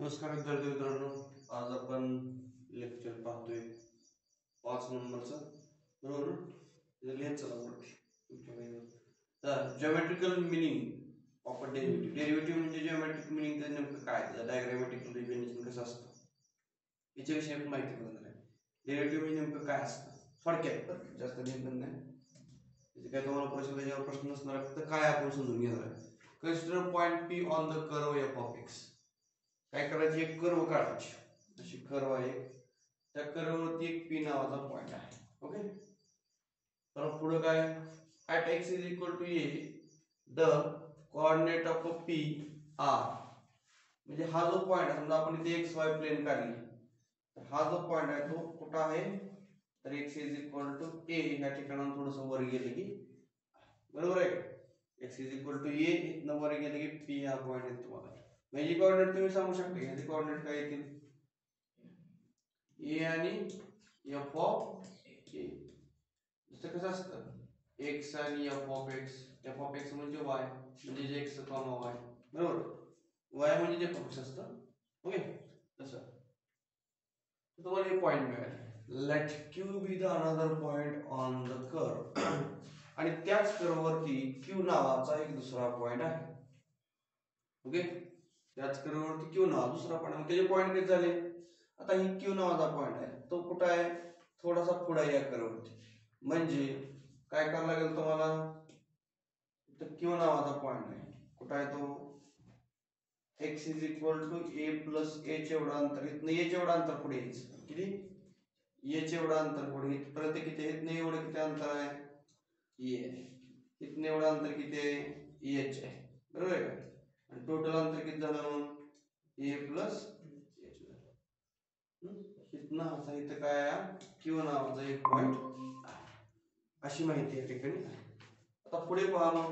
नमस्कार विद्यार्थी मित्रांनो, आज आपण लेक्चर पाहतोय 5 नंबरचं, बरोबर ना? लिहायचं चला वरती तुमच्या वहीवर. तर geometrical meaning of a derivative. Derivative म्हणजे ज्योमेट्रिक मिनिंग त्याचं नेमकं काय, त्याचं डायग्रामॅटिकल रिप्रेझेंटेशन कसं असतं याच्याविषयी आपण माहिती करणार आहे. डेरिव्हेटिव्ह म्हणजे नेमकं काय असतं थोडक्यात, जास्त निबंध नाही. त्याचे काय तुम्हाला प्रश्न नसणार, फक्त काय आपण समजून घेणार आहे. Consider point P on the curve F of x. काय करायची, एक कर्व काढायची, अशी कर्व आहे, त्या कर्ववरती एक पी नावाचा पॉइंट आहे. ओके, तर पुढे काय, at x is equal to a the coordinate of P R. म्हणजे हा जो पॉइंट आहे, समजा आपण इथे एक्स वाय प्लेन काढली, तर हा जो पॉइंट आहे तो कुठं आहे, तर एक्स इज इक्वल टू ए ह्या ठिकाणाहून थोडंसं वर गेलं की, बरोबर आहे, एक्स इज इक्वल टू ए इथनं वर गेलं की पी हा पॉइंट आहे तुम्हाला. म्हणजे कोऑर्डिनेट तुम्ही सांगू शकता, याचे कोऑर्डिनेट काय येतील, ए आणि एफ ऑफ ए. जसं कसं असतं, एक्स आणि f of x. F of x म्हणजे वाय, म्हणजे एक्स कॉमा वाय, बरोबर. वाय म्हणजे एफ ऑफ एक्स असतं. ओके, तसं तुम्हाला हे पॉइंट मिळाले. Let Q be the another point on the curve. आणि त्याच कर्ववरती क्यू नावाचा एक दुसरा पॉइंट आहे. ओके, त्याच कर्ववरती क्यू नाव दुसरा पॉइंट, त्याचे पॉइंट किती झाले. आता ही क्यू नावाचा पॉइंट आहे, तो कुठं आहे, थोडासा पुढे या कर्ववरती. म्हणजे काय करावं लागेल तुम्हाला, तर क्यू नावाचा पॉइंट आहे, कुठं आहे तो, x is equal to a plus h एवढं अंतर, इथनं एच एवढं अंतर पुढे यायचं, किती, एच एवढं अंतर पुढे, इथपर्यंत किती, इथनं एवढं किती अंतर आहे, ए, इथनं एवढं अंतर किती आहे, एच आहे, बरोबर आहे का. आणि टोटल अंतर किती झालं मग, ए प्लस एच झालं. इथनं असा इथं काय क्यू नावाचा एक पॉइंट, अशी माहिती या ठिकाणी. आता पुढे पहा,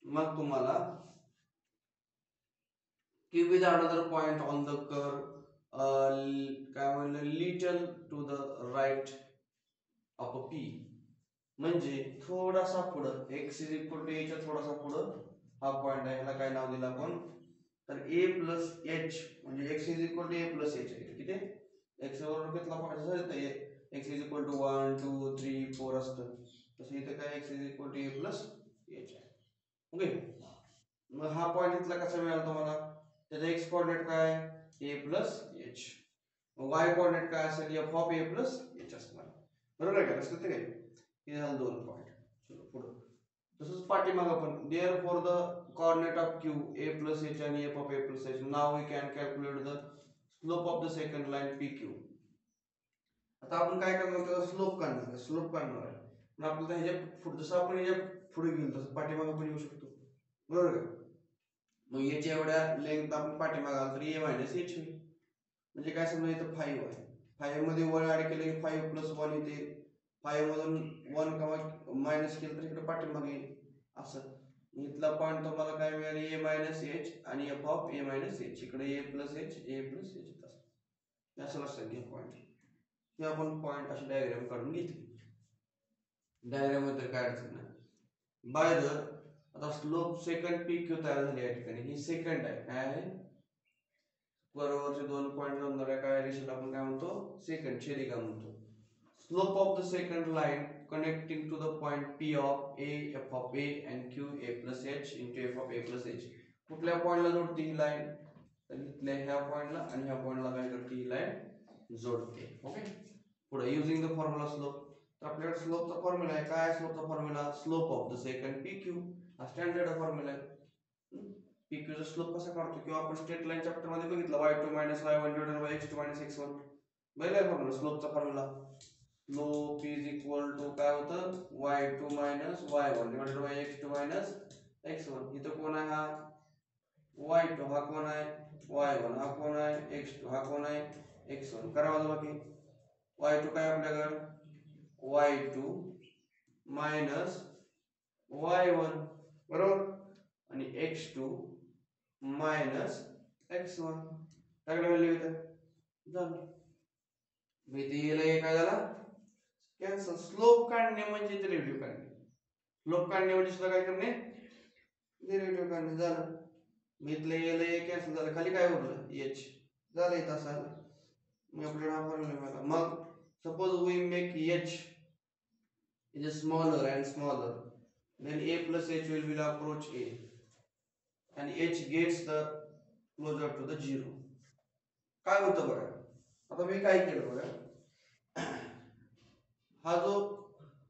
मग तुम्हाला Q is another point on the curve, काय म्हणलं, little to the right of a P. म्हणजे थोडासा पुढं, एक्स इज इक्वल टू एच्या थोडासा पुढं हा पॉइंट आहे, ह्याला काय नाव दिलं आपण, तर ए प्लस एच. म्हणजे x is equal to a plus h आहे, किती, एक्स बरोबर घेतला point, x is equal to 1 2 3 4 असतं, तसं इथे काय x is equal to a plus h आहे. ओके, मग हा पॉइंट इथला कसा मिळाला तुम्हाला, त्याचा एक्स कोऑर्डिनेट काय, ए प्लस एच. वाय कोऑर्डिनेट काय असेल, F of a plus H असणार, बरोबर आहे का. असं ते काय, हे झालं दोन पॉइंट. चलो पुढं, तसंच पाठीमागं पण, therefore the coordinate of Q a plus h आणि f of a plus h, now we can calculate the slope of the second line P Q. आता आपण काय करणार, त्याचा स्लोप काढणार, स्लोप काढणार आहे. मग आपल्याला ह्याच्या पुढे, जसं आपण ह्याच्या पुढे गेलो तसं पाठीमागं पण येऊ शकतो, बरोबर का. मग याच्या एवढ्या लेंथ आपण पाठीमागं आलो तर ए मायनस एच होईल. म्हणजे काय, समजा इथं 5 आहे, 5 मध्ये 1 ऍड केलं की 5 प्लस 1 येते, 5 मधून 1 किंवा मायनस केलं तर इकडे पाठीमागे येईल. असं इथला पॉइंट तुम्हाला काय मिळाले, ए मायनस एच आणि f of A minus H, इकडे ए प्लस एच असं लक्षात घ्या पॉइंट. हे आपण पॉइंट अशी डायग्राम काढून घेतली. डायग्राम मध्ये काय अडचण नाही. बाय द, आता स्लोप सेकंड पी क्यू तयार झाली या ठिकाणी, ही सेकंड आहे, काय आहे, बरोबरचे दोन पॉइंट जोडणाऱ्या काय रेषेला आपण काय म्हणतो, सेकंड छेदिका म्हणतो. Slope of the second line connecting to the point P of a f of a and Q a plus h into f of a plus h. कुठल्या पॉइंटला जोडते ही लाईन, तर इथल्या ह्या पॉइंटला आणि ह्या पॉइंटला काय करते, ही लाईन जोडते. ओके, पुढे युजिंग द फॉर्म्युला स्लोप. तर आपल्याकडे स्लोपचा फॉर्म्युला आहे, काय स्लोपचा formula, slope of the second P Q, हा स्टँडर्ड फॉर्म्युला आहे. पी क्यू चा स्लोप कसा काढतो, किंवा आपण स्ट्रेट लाईन चॅप्टर मध्ये बघितलं, y2 minus y1 divided by x2 minus x1. बघितलं फॉर्म्युला, स्लोपचा formula. Slope is equal to काय होतं, y2 minus y1 divided by x2 minus x1. इथं कोण आहे, हा y2, हा कोण आहे y1, हा कोण आहे x2, हा कोण आहे x1. करावं बाकी, y2 काय आपल्याकडे, y2 मायनस y1, बरोबर, आणि x2 मायनस x1. टाकलं व्हॅल्यू इथं, झालं. मी ते येला काय झाला, कॅन्सल. स्लोप काढणे म्हणजे डेरिव्हेटिव्ह काढणे, स्लोप काढणे म्हणजे सुद्धा काय करणे, डेरिव्हेटिव्ह काढणे. झालं, मी इथलं येला कॅन्सल झालं, खाली काय उरलं, एच. झालं इथं असायला. मग आपल्याला हा फॉर्म्युला मिळाला. मग suppose we make h is smaller and smaller, then a plus h will approach a and h gets the closer to the zero. काय होतं बघा, आता मी काय केलं बघा, हा जो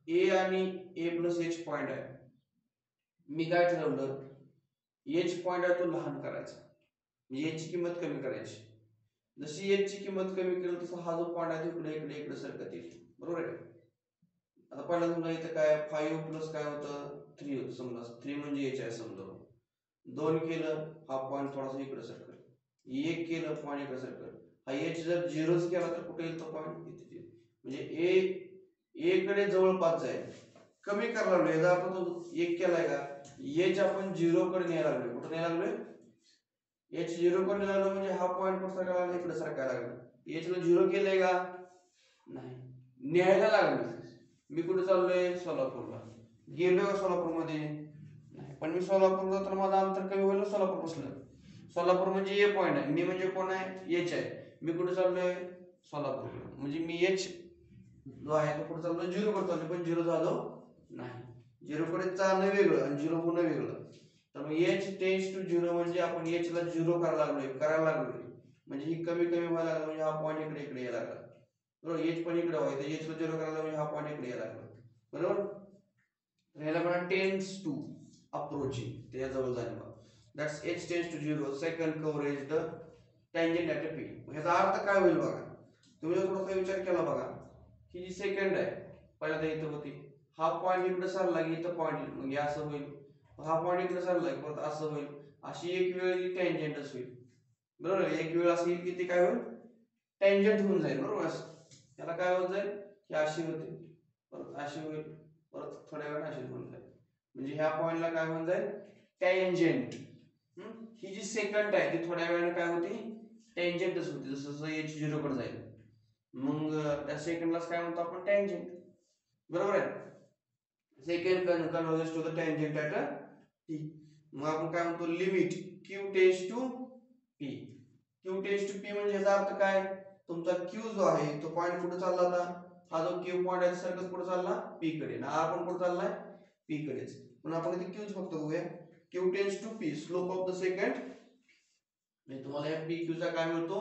a आणि a प्लस h पॉइंट आहे, मी काय ठरवलं, h पॉइंट आहे तो लहान करायचा, म्हणजे h ची किंमत कमी करायची. जशी h ची किंमत कमी केली तसं हा जो पॉइंट आहे इकडे इकडे इकडे सरकत येईल, बरोबर आहे. आता पहिला समजा इथं काय 5 प्लस काय होतं 3 होतं, समजा 3 म्हणजे h आहे समजा. 2 केलं हा पॉइंट थोडासा इकडे सरकल, 1 केलं पॉइंट इकडे सरकल. हा h जर 0 केला तर कुठे येईल तो पॉइंट इथे येईल. म्हणजे a कडे जवळपास जाईल, कमी करायला लागलोय. याचा अर्थ तो 1 केलाय का, h आपण 0 कडे न्यायला लागलोय. कुठे न्यायला लागलोय, h 0 कडे न्यायला लागलो, म्हणजे हा पॉइंट कुठे सरकायला लागला, इकडे सरकायला लागला. h ला 0 केलंय का नाही, न्यायला लागलो. मी कुठे चाललोय, सोलापूरला. गेलोय का सोलापूरमध्ये नाही, पण मी सोलापूरला तर माझं अंतर कमी होईल सोलापूर पासून. सोलापूर म्हणजे ए पॉइंट आहे, मी म्हणजे कोण आहे, एच आहे. मी कुठे चाललोय, सोलापूरला. म्हणजे मी एच जो आहे तो कुठे चाललोय, 0 कडे चाललोय, पण 0 झालो नाही. 0 कडे चालणं वेगळं आणि 0 होणं वेगळं. तर मग h टेंड्स टू 0 म्हणजे आपण h ला 0 करायला लागलोय, म्हणजे ही कमी कमी व्हायला लागला, म्हणजे हा पॉइंट इकडे इकडे यायला लागला, बरोबर. h पण इकडे व्हायचं, h ला 0 करायला म्हणजे हा पॉइंट इकडे यायला लागला, बरोबर. ह्याला म्हणा टेंड्स टू अप्रोचिंग, त्या जवळ जाणे. That's h tends to 0 second converges the tangent at a p. ह्याचा अर्थ काय होईल बघा, तुम्ही जर थोडासा विचार केला बघा, ही जी सेकंड आहे पहिला तर इथं होती, हा पॉइंट इकडे सरला की इथं पॉइंट येईल, म्हणजे असं होईल. हा पॉइंट इकडे सरला की परत असं होईल. अशी एक वेळ टँजेंटच होईल, बरोबर. एक वेळ असं येईल की ती काय होईल, टँजेंट होऊन जाईल, बरोबर. त्याला काय होत जाईल, की अशी होते, परत अशी होईल, परत थोड्या वेळाने अशी होऊन जाईल. म्हणजे ह्या पॉइंटला काय होऊन जाईल, टँजेंट. ही जी सेकंड आहे ती थोड्या वेळाने काय होती, टँजेंटच होती, जसं जसं h 0 कडे जाईल. मग त्या सेकंडलाच काय म्हणतो आपण, टँजेंट, बरोबर आहे. Second converges to the tangent at t. मग आपण काय म्हणतो, limit q tends to p. q tends to p म्हणजे याचा अर्थ काय, तुमचा q जो आहे तो पॉइंट कुठे चालला आता, हा जो q पॉइंट आहे सरकत कुठे चालला, p कडे. ना आपण कुठे चाललाय, p कडेच. पण आपण इथे q फक्त बघूया, q tends to p, slope of the second. म्हणजे तुम्हाला या pq चा काय मिळतो,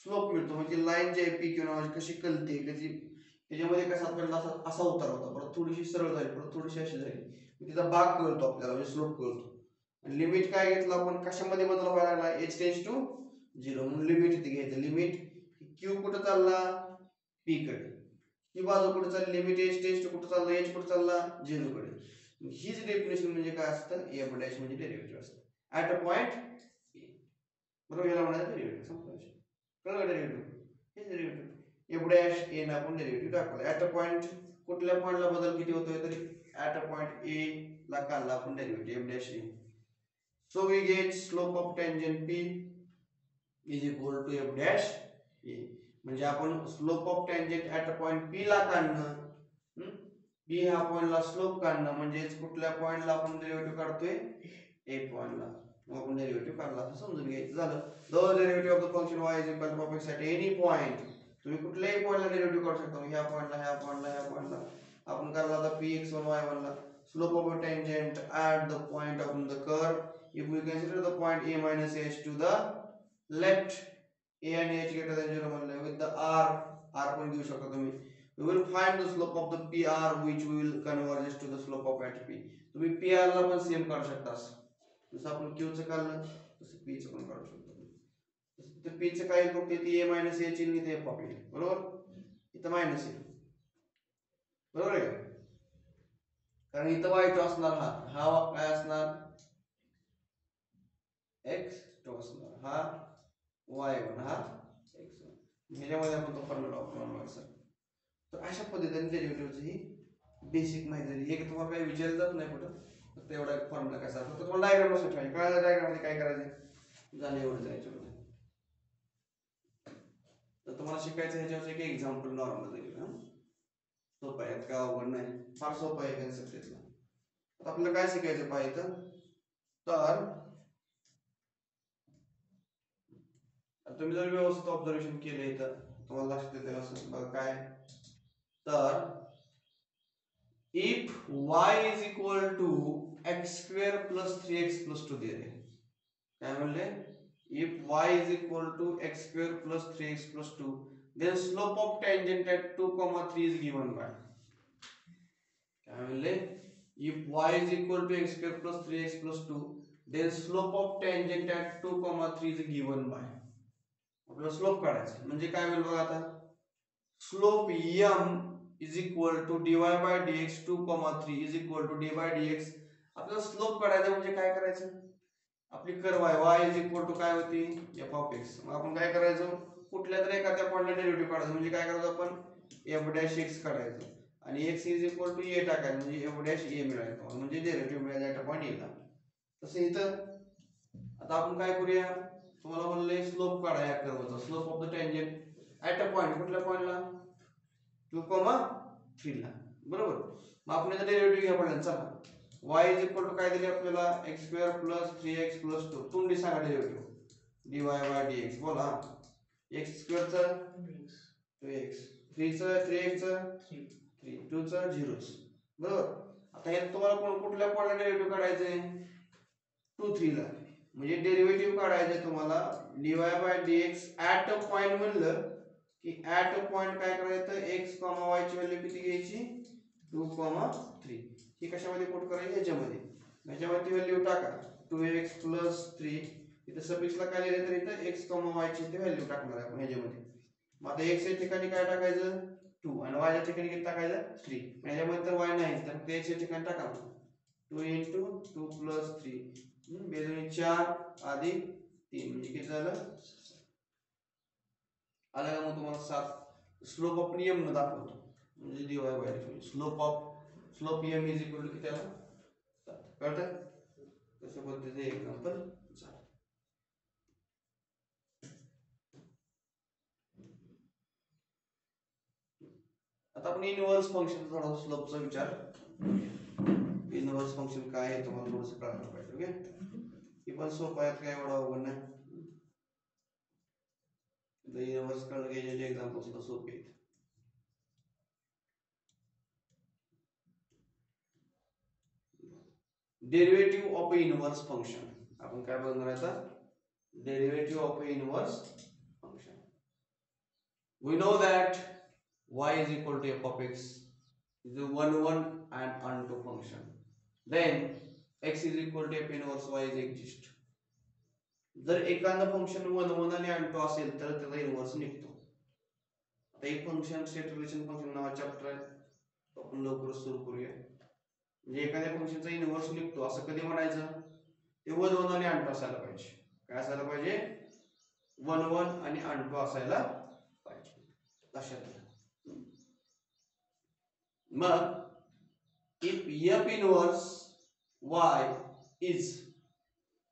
स्लोप मिळतो. म्हणजे लाईन जी आहे pq नावाची कशी कलते, कशी त्याच्यामध्ये कसा आपल्याला असा उतार होता, परत थोडीशी सरळ झाली, परत थोडीशी अशी झाली, तिचा भाग कळतो आपल्याला, म्हणजे स्लोप कळतो. लिमिट काय घेतलं आपण, कशामध्ये बदल व्हायला लागला, h टेंड्स टू 0, म्हणून लिमिट इथे घ्यायचं. लिमिट q कुठे चालला, p कडे. ही बाजू कुठे चालली, लिमिट h टेंड्स टू कुठे चालला, h कुठे चालला, 0 कडे. हीच डेफिनेशन म्हणजे काय असतं, f डॅश म्हणजे डेरिव्हेटिव्ह असतं ॲट अ पॉइंट a, बरोबर. याला म्हणायचं डेरिव्हेटिव्ह, संपला विषय. कळलं का, डेरिव्हेटिव्ह हेच डेरिव्हेटिव्ह. f डॅश a ने आपण डेरिव्हेटिव्ह टाकलं. ॲट अ पॉइंट, कुठल्या पॉइंटला बदल किती होतोय, तरी ॲट अ पॉइंट a ला काढला आपण derivative f dash a. So we get slope of tangent p is equal to f dash a. म्हणजे आपण slope of tangent at a point p ला काढणं, p ह्या पॉइंटला स्लोप काढणं, म्हणजे कुठल्या पॉइंटला आपण डेरिव्हेटिव्ह काढतोय, a पॉइंटला. मग आपण डेरिव्हेटिव्ह काढला असं समजून घ्यायचं झालं. The derivative of the function y is equal to f at any point. तुम्ही कुठल्याही पॉइंटला डेरिव्हेटिव्ह काढू शकता, ह्या पॉइंटला, ह्या पॉइंटला, ह्या पॉइंटला. आपण काढला आता px1 y1 ला, slope of a tangent at the point of the curve. If we consider the point a minus h to the left, a and h greater than 0 म्हणलं, with the r पण घेऊ शकता तुम्ही. We will find the slope of the pr which will converge to the slope of at p. तुम्ही pr ला पण same काढू शकता, जसं आपण q चं काढलं तसं p चं पण काढू शकतो. तर p चं काय फक्त इथे a minus h चिन्ह इथे f आपले, बरोबर. इथं मायनस आहे, बरोबर आहे, कारण इथं y2 असणार, हा काय असणार, x2 असणार, हा y1, हा x1. ह्याच्यामध्ये आपण तो फॉर्म्युला वापरणार सर. तर अशा पद्धतीने डेरिव्हेटिव्हची ही बेसिक माहिती झाली. एक तुम्हाला काही विचारलं जात नाही कुठं, फक्त एवढा फॉर्म्युला कसा असतो, तर तुम्हाला डायग्राम लक्षात ठेवायची. कळलं डायग्राममध्ये काय करायचं, झालं एवढं जायचं. तर तुम्हाला शिकायचं ह्याच्यावर एक एक्झाम्पल नॉर्मल जाईल, सोपं आहे, काय अवघड नाही, फार सोपं आहे कन्सेप्ट त्यातला. आता आपल्याला काय शिकायचं पाहिजे, तर तुम्ही जर व्यवस्थित ऑब्झर्वेशन केले तर तुम्हाला लक्षात येते असं बघा काय तर if y is equal to x square plus 3x plus 2 दिले काय म्हणले if y is equal to x square plus 3x plus 2 then slope of tangent at 2 comma 3 is given by काय म्हणले if y is equal to x square plus 3x plus 2 then slope of tangent at 2 comma 3 is given by आपल्याला slope काढायचा म्हणजे काय होईल बघा आता slope m is equal to dy by dx 2 comma 3 is equal to dy by dx आपल्याला slope काढायचा म्हणजे काय करायचं आपली कर्व आहे y इज इक्वल टू काय होती f ऑफ x मग आपण काय करायचं कुठल्या तरी एखाद्या पॉइंटला डेरिव्हेटिव्ह काढायचं म्हणजे काय करायचं आपण f डॅश x काढायचं आणि x is equal to a टाकायचं म्हणजे f डॅश a मिळायचं म्हणजे डेरिव्हेटिव्ह मिळायला त्या पॉइंट येईल तसं इथं आता आपण काय करूया तुम्हाला म्हणले स्लोप काढा या कर्वचा slope of the tangent at a point कुठल्या पॉइंटला 2,3 ला बरोबर मग आपण याचा डेरिव्हेटिव्ह घ्या पडला चला y इज इक्वल टू काय दिले आपल्याला x square plus 3x plus 2 तुम्ही सांगा डेरिव्हेटिव्ह dy बाय dx बोला x स्क्वेअर चा 2x 3 चा 3x चा 3 2 चा 0 बरोबर आता हे तुम्हाला कुठल्या पॉइंटला डेरिव्हेटिव्ह काढायचे 2 3 ला म्हणजे डेरिव्हेटिव्ह काढायचे तुम्हाला dy by dx at a point म्हणलं की ऍट अ पॉइंट काय करायचं x, y ची व्हॅल्यू किती घ्यायची 2,3 ही कशामध्ये पुट करायची ह्याच्यामध्ये व्हॅल्यू टाका 2x प्लस 3 इथे सफिक्सला काय लिहिलं तर इथं x, y ची इथे व्हॅल्यू टाकणार आपण ह्याच्यामध्ये मग आता x च्या ठिकाणी काय टाकायचं 2 आणि y च्या ठिकाणी किती टाकायचं 3 ह्याच्यामध्ये तर y नाही तर ते x च्या ठिकाणी टाका 2 into 2 plus 3 बेजोनी 4 अधिक 3 म्हणजे किती झालं आलं का मग तुम्हाला 7 स्लोप ऑफ m न दाखवतो म्हणजे dy by dx slope m is equal to किती आला कळतं तशा पद्धतीचे एक्झाम्पल आता आपण इनव्हर्स फंक्शन थोडा स्लोपचा विचार इनव्हर्स फंक्शन काय आहे तुम्हाला थोडंसं कळायला पाहिजे ओके ही पण सोपं आहे काय एवढा अवघड नाही इनव्हर्स कळलं की याचे एक्झाम्पल सुद्धा सोपे आहेत derivative of a inverse function आपण काय बघणार आता derivative of a inverse function we know that y is equal to f of x is a 1 and onto function then x is equal to f inverse y is exist जर एखादं function 1 आणि onto असेल तर त्याचा inverse निघतो आता एक function state relation function नावाचा चॅप्टर आहे आपण लवकरच सुरू करूया म्हणजे एखाद्या फंक्शनचा इनव्हर्स निघतो असं कधी म्हणायचं ते 1 आणि onto असायला पाहिजे काय असायला पाहिजे 1 आणि onto असायला पाहिजे लक्षात घ्या मग if f inverse y is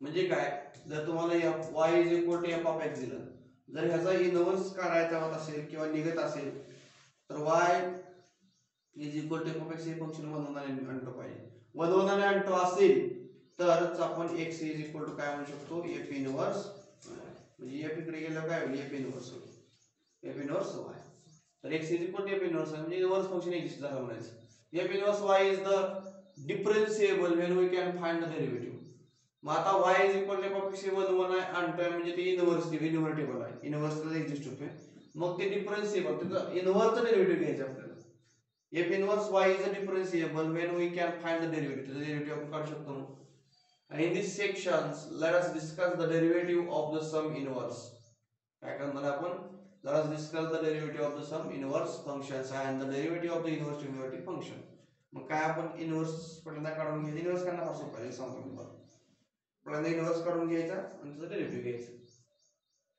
म्हणजे काय जर तुम्हाला y is equal to f of x दिलं जर ह्याचा इनव्हर्स काढायचा होत असेल किंवा निघत असेल तर y is equal to f of x हे फंक्शन 1 आणि onto पाहिजे 1 आणि onto असेल तरच आपण x इज इक्वल टू काय म्हणू शकतो f इनव्हर्स म्हणजे f इकडे गेल्यावर काय होईल f इनव्हर्स होईल f इनव्हर्स y तर x is equal to f inverse म्हणजे इनव्हर्स फंक्शन एक्झिस्ट झालं म्हणायचं f inverse y is the differentiable when we can find the derivative मग आता y is equal to f of x 1 आहे आणतोय म्हणजे ते इन्व्हर्टेबल आहे इन्व्हर्सला एक्झिस्ट होतोय मग ते डिफरन्शिएबल त्याचं इन्व्हर्सचं डेरिव्हेटिव्ह घ्यायचं आपल्याला f inverse y is a differentiable when we can find the derivative त्याचं डेरिव्हेटिव्ह आपण काढू शकतो आणि in this sections let us discuss the derivative of the sum inverse काय करणार आपण let us discuss the derivative of the sum inverse functions and the derivative of the inverse trigonometric function मग काय आपण इनव्हर्स पहिल्यांदा काढून घ्यायचं inverse करणार फार सोपं आहे सांगतो तुम्हाला पहिल्यांदा इनव्हर्स काढून घ्यायचा आणि त्याचा डेरिव्हेटिव्ह घ्यायचा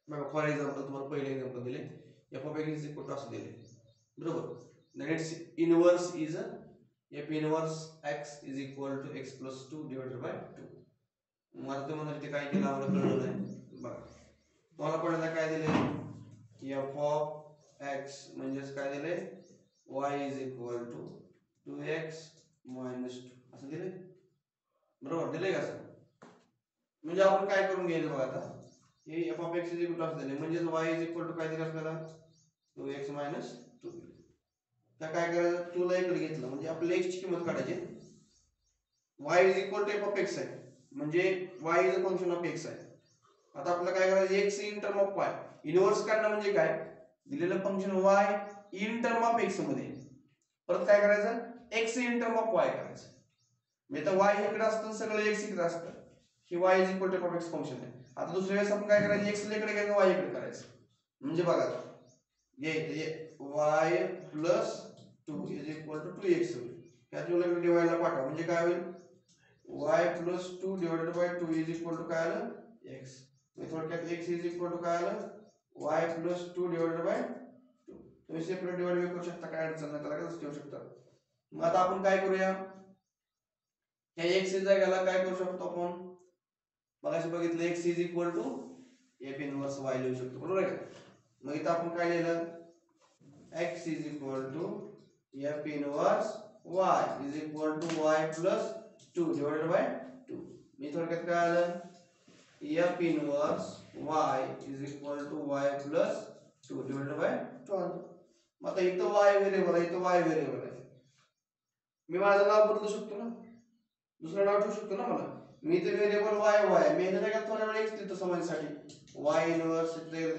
बघा फॉर एक्झाम्पल तुम्हाला पहिले एक्झाम्पल दिले f of x is equal to असं दिले बरोबर then its inverse is f inverse x is equal to x plus 2 divided by 2 मग आता तुम्हाला इथे काय केलं आम्हाला कळलं नाही बघा तुम्हाला पहिल्यांदा काय दिले f of x म्हणजेच काय दिले y is equal to 2x minus 2 असं दिले बरोबर दिले का सर म्हणजे आपण काय करून घ्यायचं बघा आता हे f of x is equal to असलेले म्हणजे y इज इक्वल टू काय दिलं आपल्याला 2x मायनस 2. त्या काय करायचं 2 ला इकडे घेतलं म्हणजे आपल्याला x ची किंमत काढायची. y is equal to f of x आहे म्हणजे y is a function of x आहे. आता आपल्याला काय करायचं x in term of y inverse काढणं म्हणजे काय दिलेलं function y in term of x मध्ये परत काय करायचं x in term of y करायचं. म्हणजे आता y इकडे असतं सगळं x इकडे असतं. ही y is equal to f of x function आहे. आता दुसऱ्या वेळेस आपण काय करायचं x इकडे घ्यायचं y इकडे करायचं. म्हणजे बघा y plus 2 is equal to 2x होईल. या तुला डिवाइडला पाठवा म्हणजे काय होईल y plus 2 divided by 2 is equal to काय आलं x. म्हणजे थोडक्यात x इज इक्वल टू काय आलं y प्लस 2 डिवाइडेड बाय 2. तुम्ही सेपरेट डिवाइड करू शकता काय अडचण नाही त्याला कसं ठेवू शकता. मग आता आपण काय करूया या x च्या जागेला काय करू शकतो आपण मगाशी बघितलं x is equal to f inverse y लिहू शकतो बरोबर आहे. मग इथं आपण काय लिहिलं x is equal to f inverse y is equal to y plus 2 divided by 2. मी थोडक्यात काय आलं f inverse y is equal to y plus 2 divided by 2. मग आता इथं y व्हेरिएबल आहे इथं y व्हेरिएबल आहे. मी माझं नाव बदलू शकतो ना दुसरं नाव ठेवू शकतो ना मला. मी इथे व्हेरिएबल y मी याच्या जागेत थोड्या वेळ x देतो समजण्यासाठी y इनव्हर्स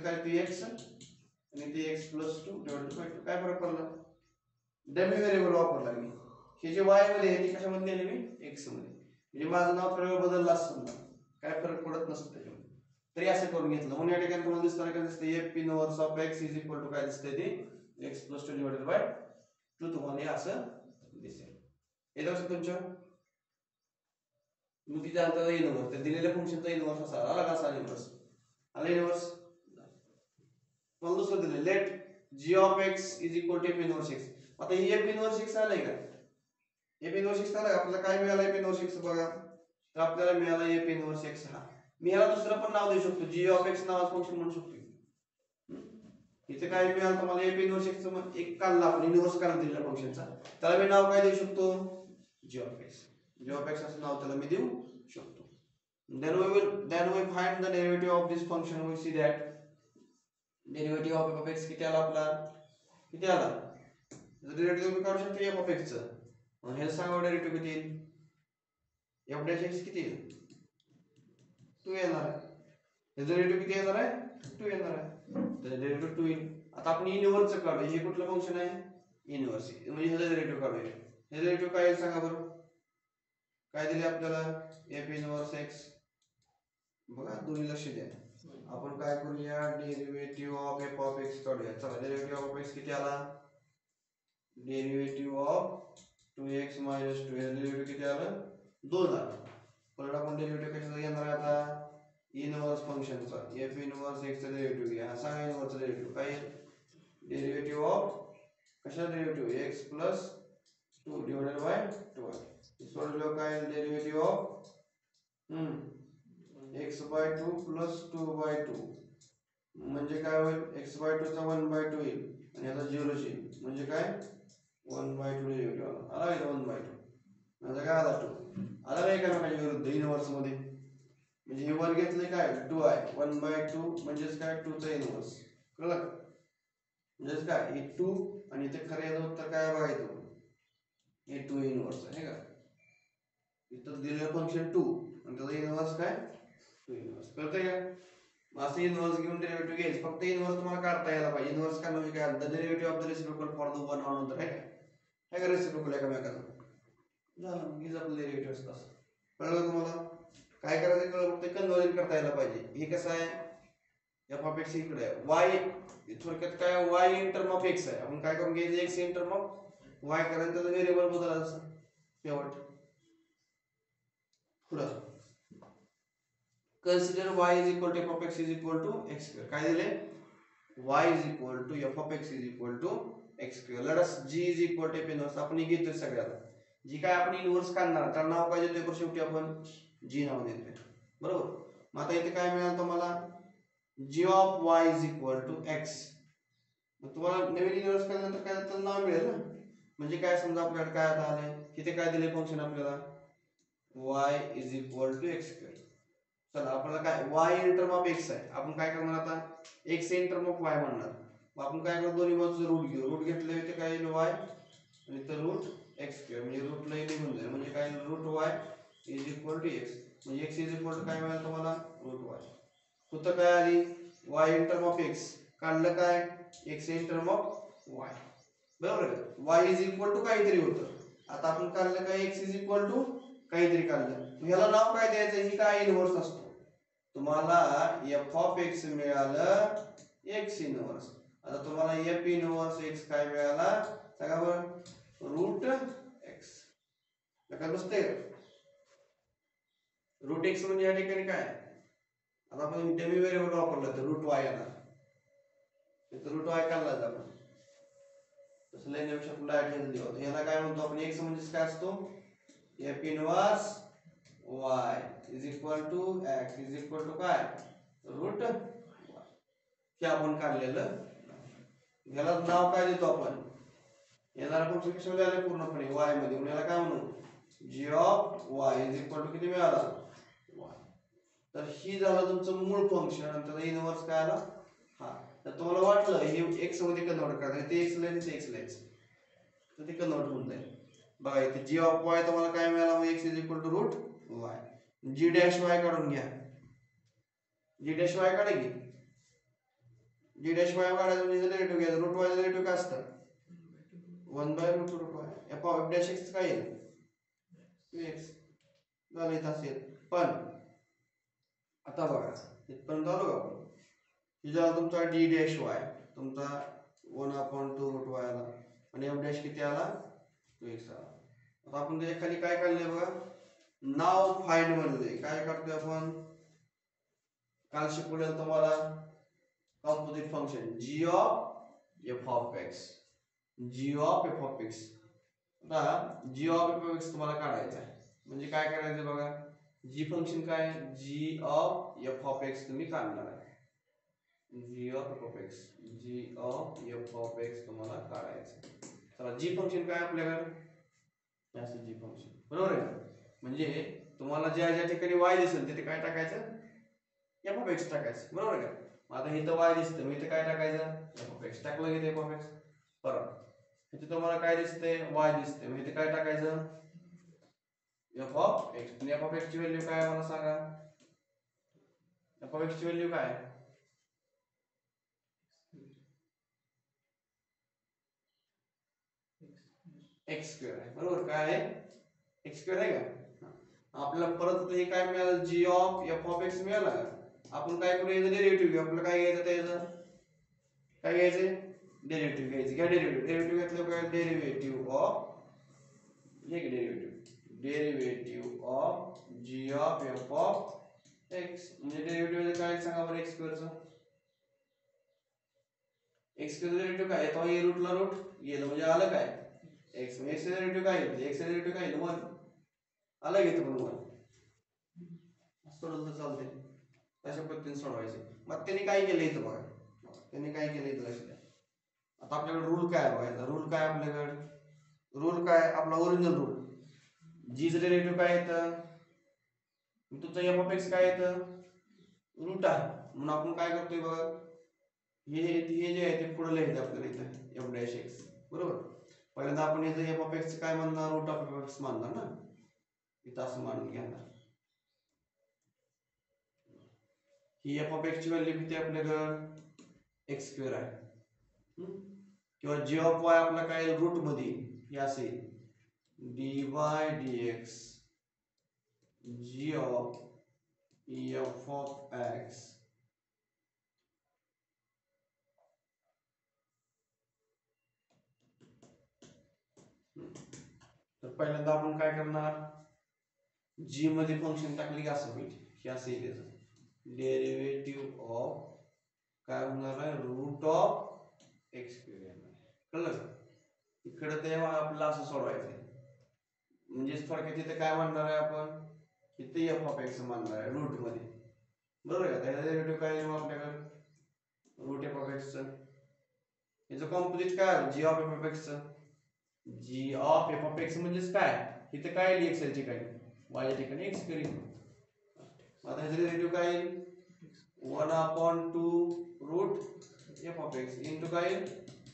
काय ते x आणि ते x प्लस 2 डिवाइडेड बाय 2. काय फरक पडला डमी व्हेरिएबल वापरला मी. हे जे y मध्ये आहे ते कशामध्ये नेले मी x मध्ये म्हणजे माझं नाव थोडा वेळ बदललं असतं काय फरक पडत नसतं त्याच्यामध्ये. तरी असं करून घेतलं म्हणून या ठिकाणी तुम्हाला दिसतं काय दिसते f inverse of x is equal to काय दिसते ते x प्लस 2 डिवाइडेड बाय 2 तुम्हाला हे असं दिसेल. हे लक्षात तुमच्या मग तिथे आलता इनव्हर्स तर दिलेल्या फंक्शनचा इनव्हर्स असा आला कसा इनव्हर्स आला इनव्हर्स. मला दुसरं दिलं let g of x is equal to f inverse x. आता ही f इनव्हर्स x आलाय का f इनव्हर्स x आलाय आपल्याला काय मिळालं f इनव्हर्स x बघा तर आपल्याला मिळाला f इनव्हर्स x हा. मी याला दुसरं पण नाव देऊ शकतो g ऑफ x नावाचं फंक्शन म्हणू शकतो. इथे काय मिळालं तुम्हाला f इनव्हर्स x चं एक काढला आपण इनव्हर्स काढला दिलेल्या फंक्शनचा त्याला मी नाव काय देऊ शकतो g ऑफ x असं नाव त्याला मी देऊ शकतो. then we find the derivative of this function. We see that derivative of f of x किती आला आपला किती आला डेरिव्हेटिव्ह मी काढू शकतो f of x चं. मग हे सांगा डेरिव्हेटिव्ह किती येईल f डॅश x किती येईल 2 येणार आहे. याचा डेरिव्हेटिव्ह किती येणार आहे 2 येणार आहे त्याचा डेरिव्हेटिव्ह 2 येईल. आता आपण इनव्हर्स काढू हे कुठलं फंक्शन आहे इनव्हर्स म्हणजे ह्याचा डेरिव्हेटिव्ह काढूया. ह्याचा डेरिव्हेटिव्ह काय येईल सांगा बरं काय दिले आपल्याला f इनव्हर्स x बघा दोन्ही लक्ष द्या. आपण काय करूया derivative of f of x काढूया. चला डेरिव्हेटिव्ह ऑफ x किती आला डेरिव्हेटिव्ह ऑफ 2x 2 याचा डेरिव्हेटिव्ह किती आलं 2 आलं. परत आपण डेरिव्हेटिव्ह कशाचा घेणार आहे आता इनव्हर्स फंक्शनचा f इनव्हर्स x चा डेरिव्हेटिव्ह घ्या. सांगा इनव्हर्स चा डेरिव्हेटिव्ह काय डेरिव्हेटिव्ह ऑफ कशाचा derivative x plus 2 divided by 2. सोडलं काय derivative of x by 2 plus 2 by 2 म्हणजे काय होईल x बाय 2 चा 1 बाय 2 येईल आणि याचा 0 येईल म्हणजे काय 1 बाय 2 डेरिव्हेटिव्ह आला आहे 1 बाय 2 म्हणजे काय आला 2 आला नाही का माझ्या विरुद्ध इनव्हर्स मध्ये म्हणजे हे 1 घेतले काय 2 आहे 1 बाय 2 म्हणजेच काय 2 चा इनव्हर्स कळलं म्हणजेच काय हे 2 आणि इथे खरं याचं उत्तर काय बघायचं हे 2 इनव्हर्स आहे का इथं दिलेलं फंक्शन 2 आणि त्याचा इनव्हर्स काय 2 इनव्हर्स कळतंय का. असं इनव्हर्स घेऊन डेरिव्हेटिव्ह घ्यायचं फक्त इनव्हर्स तुम्हाला काढता यायला पाहिजे. इनव्हर्स काढणं म्हणजे काय the derivative of the reciprocal for the one another आहे का रेसिप्रोकल एकामेकाला झालं हीच आपलं डेरिव्हेटिव्ह असतं. कळलं तुम्हाला काय करायचं कळलं फक्त कन्वर्जन करता यायला पाहिजे. हे कसं आहे f ऑफ x इकडे आहे y थोडक्यात काय y in term of x आहे. आपण काय करून घ्यायचं x in term of y करायचं त्याचं व्हेरिएबल बदलायचं शेवट पुढं consider y is equal to f of x is equal to x square. काय दिले y is equal to f of x is equal to x square. let us g is equal to f inverse आपण घेतोय सगळ्याला जी काय आपण inverse काढणार त्याला नाव काय देतोय शेवटी आपण g नाव देतोय बरोबर. मग आता इथे काय मिळालं तुम्हाला g of y is equal to x. मग तुम्हाला नवीन इनव्हर्स केल्यानंतर काय त्याचं नाव मिळेल ना म्हणजे काय समजा आपल्याकडे काय आता आले इथे काय दिले फंक्शन आपल्याला y is equal to x square. चला आपल्याला काय y in term of x आहे, आपण काय करणार आता x in term of y म्हणणार. मग आपण काय करणार दोन्ही बाजूचं रूट घेऊ. रूट घेतले ते काय येईल y आणि तर रूट x² म्हणजे रूटला निघून जाईल. म्हणजे काय root y is equal to x. म्हणजे x इज इक्वल टू काय मिळालं तुम्हाला रूट y. होतं काय आधी y in term of x काढलं काय x in term of y. बरोबर आहे. y इज इक्वल टू काहीतरी होतं. आता आपण काढलं काय x इज इक्वल टू काहीतरी काढलं. ह्याला नाव काय द्यायचं ही काय इनव्हर्स असतो. तुम्हाला f ऑफ x मिळालं x इनव्हर्स. आता तुम्हाला f इनव्हर्स x काय मिळाला सांगा बरं रूट x. काय बसते रूट x म्हणजे या ठिकाणी काय आता आपण डेमी व्हेरिएबल वापरला तर रूट y येणार. इथं रूट y काढला आपण तसं लिहिण्यापेक्षा आपण डायरेक्ट लिहू. याला काय म्हणतो आपण x म्हणजे काय असतो f inverse y is equal to x is equal to काय रूट y. हे आपण काढलेलं. याला नाव काय देतो आपण येणार फंक्शन कशामध्ये आले पूर्णपणे y मध्ये. याला काय म्हणू g of y is equal to किती मिळाला y. तर ही झालं तुमचं मूळ फंक्शन आणि त्याचा इनव्हर्स काय आला हा. तर तुम्हाला वाटलं हे x मध्ये कन्वर्ट करायचं ते x ला ते x ला तर ते कन्वर्ट होऊन जाईल. बघा इथे g ऑफ y तुम्हाला काय मिळाला x is equal to root y. g dash y काढून घ्या. g डॅश y काढा की g डॅश y काढायचं म्हणजे डेरिव्हेटिव्ह घ्यायचं. रूट y चं डेरिव्हेटिव्ह काय असतं 1/√रूट y. f डॅश x काय येईल 2x झालं इथं असेल. पण आता बघा इथपर्यंत आलो का आपण. ही झाला तुमचा d डॅश y तुमचा 1/2 रूट y आला आणि f डॅश किती आला 2x आला. आता आपण त्याच्या खाली काय काढलंय बघा नाव फाइंड म्हणलंय. काय करतोय आपण काल शिकवलेलं तुम्हाला composite function g of f of x. g of f of x. आता g of f of x तुम्हाला काढायचं आहे. म्हणजे काय करायचं बघा g फंक्शन काय g of f of x तुम्ही काढणार आहे. g of f of x g of f of x तुम्हाला काढायचं. चला g फंक्शन काय आपल्याकडे असं g फंक्शन बरोबर आहे. म्हणजे तुम्हाला ज्या ज्या ठिकाणी y दिसेल तिथे काय टाकायचं f ऑफ x टाकायचं बरोबर आहे का. आता इथं y दिसतं मग इथे काय टाकायचं f ऑफ x टाकलं की f ऑफ x. परत इथे तुम्हाला काय दिसतंय y दिसते मग इथे काय टाकायचं f of x. f of x ची व्हॅल्यू काय आहे मला सांगा. f ऑफ x ची व्हॅल्यू काय x² आहे बरोबर. काय आहे x² आहे का. आपल्याला परत हे काय मिळालं g of f of x मिळाला का. आपण काय करू याचं डेरिव्हेटिव्ह घेऊ. आपल्याला काय घ्यायचं त्याचं काय घ्यायचं डेरिव्हेटिव्ह घ्यायचं. काय डेरिव्हेटिव्ह घेतलं काय डेरिव्हेटिव्ह ऑफ हे derivative of g of f of x. म्हणजे डेरिव्हेटिव्ह काय सांगा बरं x² चं. x² डेरिव्हेटिव्ह काय येतो हे रूटला रूट गेलं म्हणजे आलं काय x. x चं डेरिव्हेटिव्ह काय येईल x चं डेरिव्हेटिव्ह काय येईल 1 आलं घेतो पण 1 सोडवलं तर चालते. अशा पद्धतीने सोडवायचे. मग त्यांनी काय केलं इथं बघा त्यांनी काय केलं इथं लक्षात. आता आपल्याकडे रूल काय बघायचा. रूल काय आपल्याकडे रूल काय आपला ओरिजिनल रूल g चं डेरिव्हेटिव्ह काय येतं तुमचं f ऑफ x काय येतं रूट आहे. म्हणून आपण काय करतोय बघा हे जे आहे ते पुढे लिहायचं आपल्याला इथं f डॅश x बरोबर. पहिल्यांदा आपण याचं f ऑफ x काय म्हणणार रूट ऑफ f x मानणार ना इथं असं मानून घेणार. ही f ऑफ x ची व्हॅल्यू किती आपल्याकडे x² आहे. किंवा g ऑफ y आपला काय रूट मध्ये हे असेल dy dx g of f of x तर पहिल्यांदा आपण काय करणार g मध्ये फंक्शन टाकले की असं होईल हे असं येईल त्याचं डेरिव्हेटिव्ह ऑफ काय होणार आहे रूट ऑफ x² कळलं. इकडे ते आपल्याला असं सोडवायचं म्हणजे थोडक्यात इथे काय म्हणणार आहे आपण इथे f ऑफ x मानणार आहे रूट मध्ये बरोबर आहे. आता डेरिव्हेटिव्ह काय येईल आपल्याकडे रूट f ऑफ x चं. याचं कॉम्पोजिट काय g of f of x चं. g of f of x म्हणजेच काय इथे काय लिहिलं x च्या ठिकाणी y च्या ठिकाणी x करेल. आता ह्याचं डेरिव्हेटिव्ह काय येईल 1/2 root f of x into काय येईल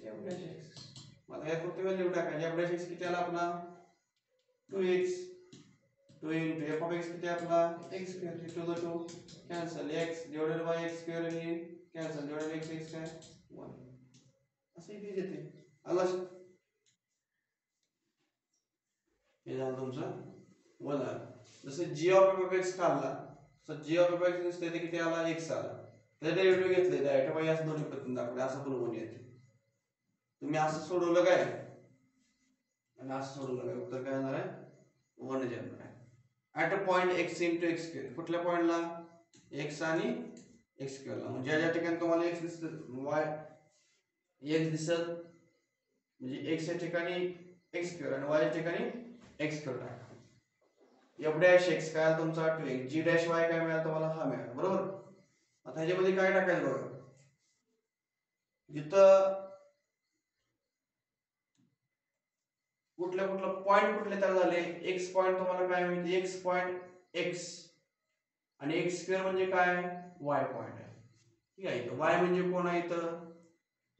एफ डॅश एक्स. आता या फक्त व्हॅल्यू टाकायची. एफ डॅश एक्स किती आला आपला 2x 2 into f of x किती आपला x square. 2 the 2 cancel x divided bye x square आणि कॅन्सल डिवाइडेड बाय x काय 1 असं इथे येते. आला हे झालं तुमचं 1 आलं. जसं g of f of x काढला तर g of f of x ते किती आला x आला. त्याचे डेरिव्हेटिव्ह घेतले डायरेक्ट बाय असं दोन्ही पद्धतीने दाखवले. असं पण कोणी येते. तुम्ही असं सोडवलं काय आणि असं सोडवलं काय उत्तर काय येणार आहे 1 येणार आहे. At a point x into x square. कुठल्या पॉइंटला x आणि एक्स स्क्वेअरला. म्हणजे ज्या ठिकाणी तुम्हाला x दिसतं y x दिसत म्हणजे x या ठिकाणी एक्स स्क्वेअर आणि y या ठिकाणी एक्स स्क्वेअर टाका. एफ डॅश एक्स काय आला तुमचा 2x. जी डॅश वाय काय मिळाला तुम्हाला हा मिळाला बरोबर. आता ह्याच्यामध्ये काय टाकायचं बघा. जिथं कुठल्या पॉइंट कुठले तयार झाले एक्स पॉइंट तुम्हाला काय माहिती एक्स पॉइंट एक्स आणि एक्स स्क्वेअर म्हणजे काय वाय पॉइंट आहे. ठीक आहे. इथं वाय म्हणजे कोण आहे इथं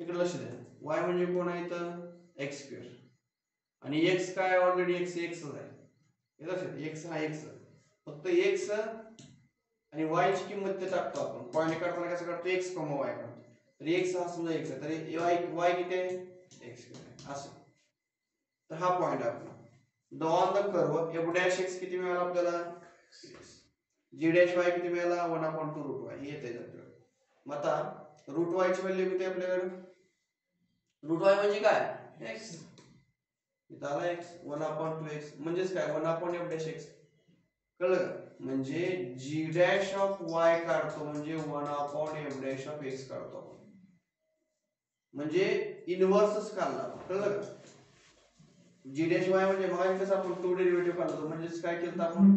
तिकडे लक्ष द्या. वाय म्हणजे कोण आहे इथं एक्स स्क्वेअर आणि एक्स काय ऑलरेडी एक्स एक्सच आहे. हे लक्षात एक्स हा एक्स फक्त एक्स आणि वाय ची किंमत ते टाकतो आपण. पॉइंट काढताना कसं काढतो एक्स कॉमा वाय काढतो. तर एक्स हा समजा एक्स आहे तर वाय किती आहे एक्स स्क्वेअर आहे असं. तर हा पॉइंट आहे आपला. The on the curve F dash x किती मिळाला आपल्याला जी डॅश वाय किती मिळाला 1/2 रूट वाय हे येते आपल्याला. मग आता रूट वाय ची व्हॅल्यू किती आपल्याकडे रूट वाय म्हणजे काय एक्स. इथं आला एक्स 1/2 एक्स म्हणजेच काय 1/f डॅश एक्स. कळलं का. म्हणजे जी डॅश ऑफ वाय काढतो म्हणजे 1/f डॅश ऑफ एक्स काढतो आपण. म्हणजे इनव्हर्सच काढला. कळलं का. जी डॅश वाय म्हणजे मग कसं आपण 2 डेरिव्हेटिव्ह काढतो म्हणजे काय केलं आपण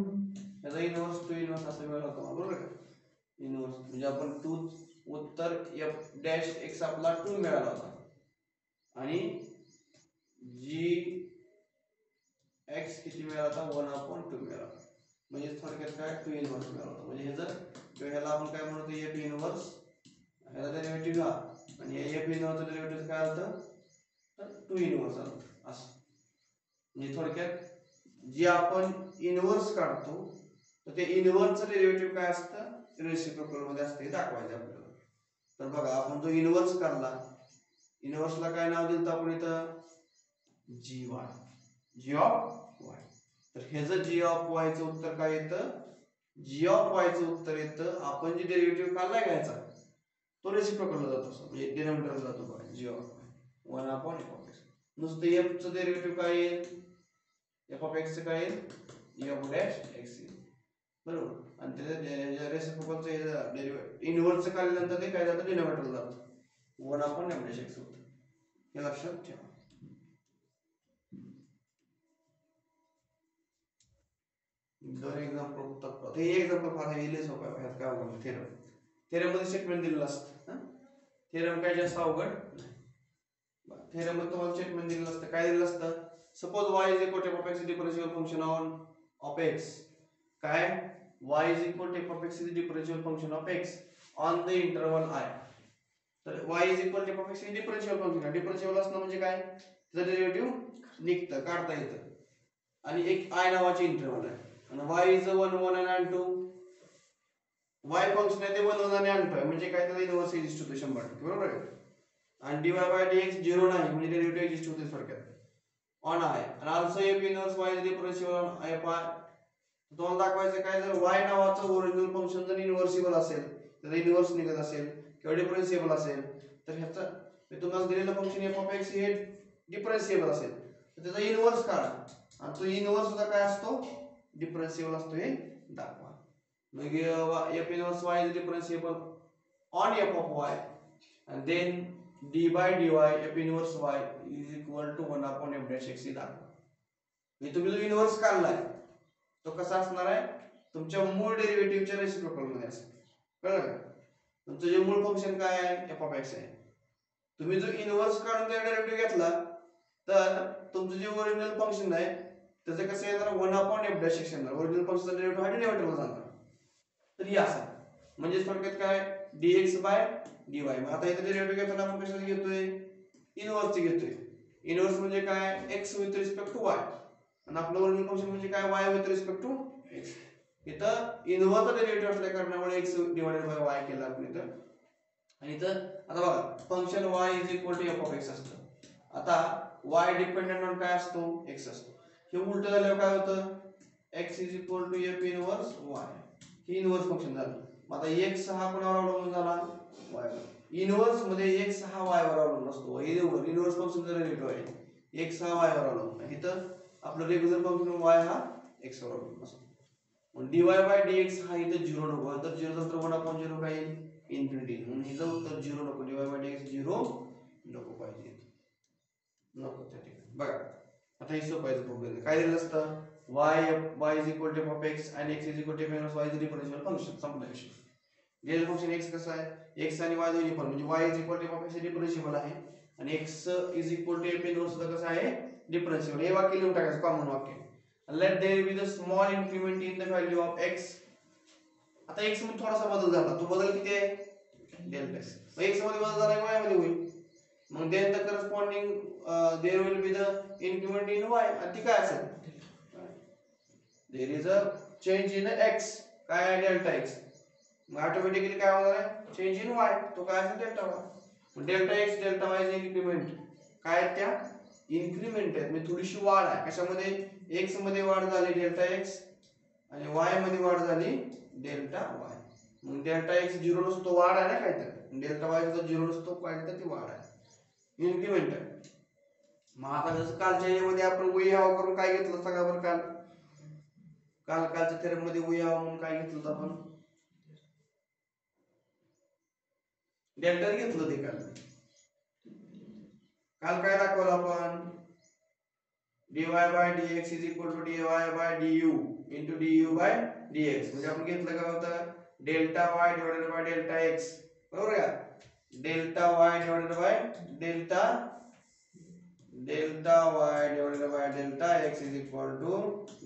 याचा इनव्हर्स 2 इनव्हर्स असं मिळाला होता बरोबर का. इनव्हर्स म्हणजे आपण 2 उत्तर एफ डॅश एक्स आपला 2 मिळाला होता आणि जी एक्स किती मिळाला होता 1/2 मिळाला. म्हणजे थोडक्यात काय 2 इनव्हर्स मिळाला होता. म्हणजे ह्याला आपण काय म्हणतो एफ इनव्हर्स ह्याला डेरिव्हेटिव्ह हा आणि एफ इनव्हर्सचं डेरिव्हेटिव्ह काय आलं तर 2 इनव्हर्स आलं असं. म्हणजे थोडक्यात जे आपण इनव्हर्स काढतो तर ते इनव्हर्सचं डेरिव्हेटिव्ह काय असतं रेसिप्रोकल मध्ये असतं हे दाखवायचं आपल्याला. तर बघा आपण जो इनव्हर्स काढला इनव्हर्सला काय नाव दिलं आपण इथं जी वाय जी ऑफ वाय. तर ह्याचं जी ऑफ वाय चं उत्तर काय येतं जी ऑफ वाय चं उत्तर येतं आपण जे डेरिव्हेटिव्ह काढलाय घ्यायचा तो रेसिप्रोकलला जातो म्हणजे डिनॉमिनेटरला जातो बघा जी ऑफ वाय 1/f एक्स. नुसतं एफ चं डेरिव्हेटिव्ह काय येईल एफ ऑफ एक्स चं काय येईल एफ डॅश एक्स येईल बरोबर. आणि त्याच्या रेसिप्रोकलचं डेरिव्हेटिव्ह इनव्हर्सचं काढल्यानंतर ते काय जातं डिनॉमिनेटरला जातं 1/f डॅश एक्स होतं. हे लक्षात ठेवा. दोन एक्झाम्पल हे एक्झाम्पल फार इले सोपं आहे. ह्यात काय अवघड थेरम थेरम मध्ये स्टेटमेंट दिलेलं असतं. थेरम काय जास्त अवघड नाही. थेरम मध्ये तुम्हाला स्टेटमेंट दिलेलं असतं. काय दिलेलं असतं suppose y is equal to f of x differential function of x काय y is equal to f of x differential function of x on the interval i. तर y is equal to f of x differential function differential असणं म्हणजे काय त्याचं derivative निघतं काढता येतं आणि एक i नावाची इंटरवल आहे आणि y इज 1 1 आणि 2 y फंक्शन आहे ते 1 1 आणि 2 आहे म्हणजे काय त्याचा इनव्हर्स एक्झिस्ट होतो 100% बरोबर आहे. आणि dy by dx 0 नाही म्हणजे डेरिव्हेटिव्ह एक्झिस्ट होते थोडक्यात ऑन आहे. आणि also F inverse y is differential on F I. तुम्हाला दाखवायचं काय जर y नावाचं ओरिजिनल फंक्शन जर इनव्हर्सिबल असेल त्याचा इनव्हर्स निघत असेल किंवा डिफरन्शिएबल असेल तर ह्याचं तुम्हाला दिलेलं फंक्शन एफ ऑफ एक्स हे डिफरन्शिएबल असेल तर त्याचा इनव्हर्स काढा आणि तो इनव्हर्स सुद्धा काय असतो डिफरन्शिएबल असतो हे दाखवा. मग f inverse y is differentiable on f of y and then d by dy f inverse y is equal to 1/f dash x दाखवा. मी तुम्ही जो इनव्हर्स काढलाय तो कसा असणार आहे तुमच्या मूळ डेरिव्हेटिव्हच्या रेसिप्रोकल मध्ये असेल. कळलं का. तुमचं जे मूळ फंक्शन काय आहे f of x आहे. तुम्ही जो इनव्हर्स काढून त्या डेरिव्हेटिव्ह घेतला तर तुमचं जे ओरिजिनल फंक्शन आहे त्याचं कसं येणार 1/f dash x येणार. ओरिजिनल फंक्शनचा डेरिव्हेटिव्ह हा डिनॉमिनेटरला जाणार. तर 3 असा म्हणजे थोडक्यात काय dx बाय dy. मग आता इथे डेरिव्हेटिव्ह घेताना आपण कशाला घेतोय इनव्हर्स घेतोय. इनव्हर्स म्हणजे काय x with respect to y आणि आपलं ओरिजिनल फंक्शन म्हणजे काय y with respect to x. इथं इनव्हर्स डेरिव्हेटिव्ह असल्या कारणामुळे x डिवाइडेड बाय y केला आपण इथं. आणि इथं आता बघा function y is equal to f of x असतं. आता y डिपेंडेंट ऑन काय असतो x असतो. हे उलट झाल्यावर काय होतं x is equal to f inverse y. हे इनव्हर्स फंक्शन झालं. मग आता x हा कोणावर अवलंबून झाला y वर. इनव्हर्स मध्ये x हा y वर अवलंबून असतो. हे इनव्हर्स फंक्शन जर डेरिव्हेटिव्ह आहे x हा y वर अवलंबून आहे. इथं आपलं रेग्युलर फंक्शन y हा x वर अवलंबून असतो. मग dy बाय dx हा इथं 0 नको. तर 0 तर 1/0 काय इन्फिनिटी. म्हणून इथं उत्तर 0 नको. dy बाय dx 0 नको पाहिजे. नको त्या ठिकाणी बघा आता हे सोपायचं प्रॉब्लेम काय दिलं असतं y is equal to f x आणि x is equal to f y is differential function. संपला विषय. डेल फंक्शन x कसं आहे x आणि y दोन्ही पण म्हणजे y is equal to f x differentiable आहे आणि x is equal to f inverse सुद्धा कसं आहे डिफरन्शिएबल. हे वाक्य लिहून टाकायचं कॉमन वाक्य. Let there be the small increment in the value of x. आता x मध्ये थोडासा बदल झाला. तो बदल किती आहे डेल्टा x. मग x मध्ये बदल झाला y मध्ये होईल. मग then the corresponding there will be the increment in y. आणि ती काय असेल there is a change in x काय आहे डेल्टा x. मग ऑटोमॅटिकली काय होणार आहे चेंज इन y. तो काय असेल डेल्टा y. मग डेल्टा x डेल्टा y चे इन्क्रीमेंट काय आहेत त्या इन्क्रीमेंट आहेत. म्हणजे थोडीशी वाढ आहे कशामध्ये x मध्ये वाढ झाली डेल्टा x आणि y मध्ये वाढ झाली डेल्टा y. मग डेल्टा x 0 नसतो वाढ आहे ना काय तर डेल्टा y सुद्धा 0 नसतो काय तर ती वाढ आहे इन्क्रीमेंट आहे. मग आता जसं कालच्या यामध्ये आपण वी हॅव करून काय घेतलं सांगा बरं कालच्या थेरम मध्ये वी हॅव म्हणून काय घेतलं होतं आपण डेल्टा घेतलं ते काल काय दाखवलं आपण dy by dx is equal to dy by du into du by dx. म्हणजे आपण घेतलं काय होतं delta y divided by delta x. बरोबर का delta y divided by delta y divided by delta x is equal to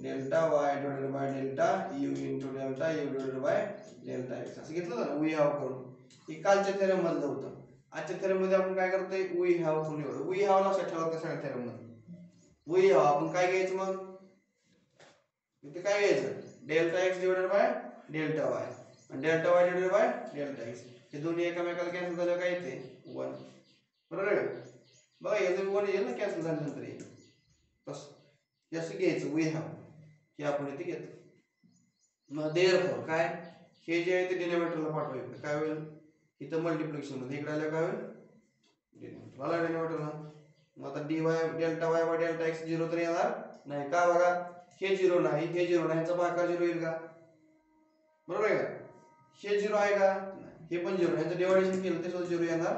delta y divided by delta u into delta u divided by delta x असं घेतलं ना we have करून. हे कालच्या theorem मधलं होतं. आजच्या थेरम मध्ये आपण काय करतोय वी हॅव करून एवढं. वी हॅव लक्षात ठेवा सगळ्या थेरम मध्ये वी हॅव आपण काय घ्यायचं मग इथे काय घ्यायचं delta x divided by delta y आणि delta y divided by delta x. हे दोन्ही एकमेकाला कॅन्सल झालं काय येते 1. बरोबर आहे बघा याचं 1 येईल ना कॅन्सल झाल्यानंतर येईल तसं असं घ्यायचं वी हॅव हे आपण इथे घेतो. मग देअरफॉर काय हे जे आहे ते डिनोमिनेटरला पाठवायचं काय होईल इथं मल्टिप्लिकेशन मध्ये इकडे आलं काय होईल डिनोमिनेटरला. मग आता dy delta y by delta x 0 तर येणार नाही का बघा हे 0 नाही हे 0 नाही याचा भागाकार 0 येईल का बरोबर आहे का हे 0 आहे का हे पण 0 याचं डिव्हायडेशन केलं ते सुद्धा 0 येणार.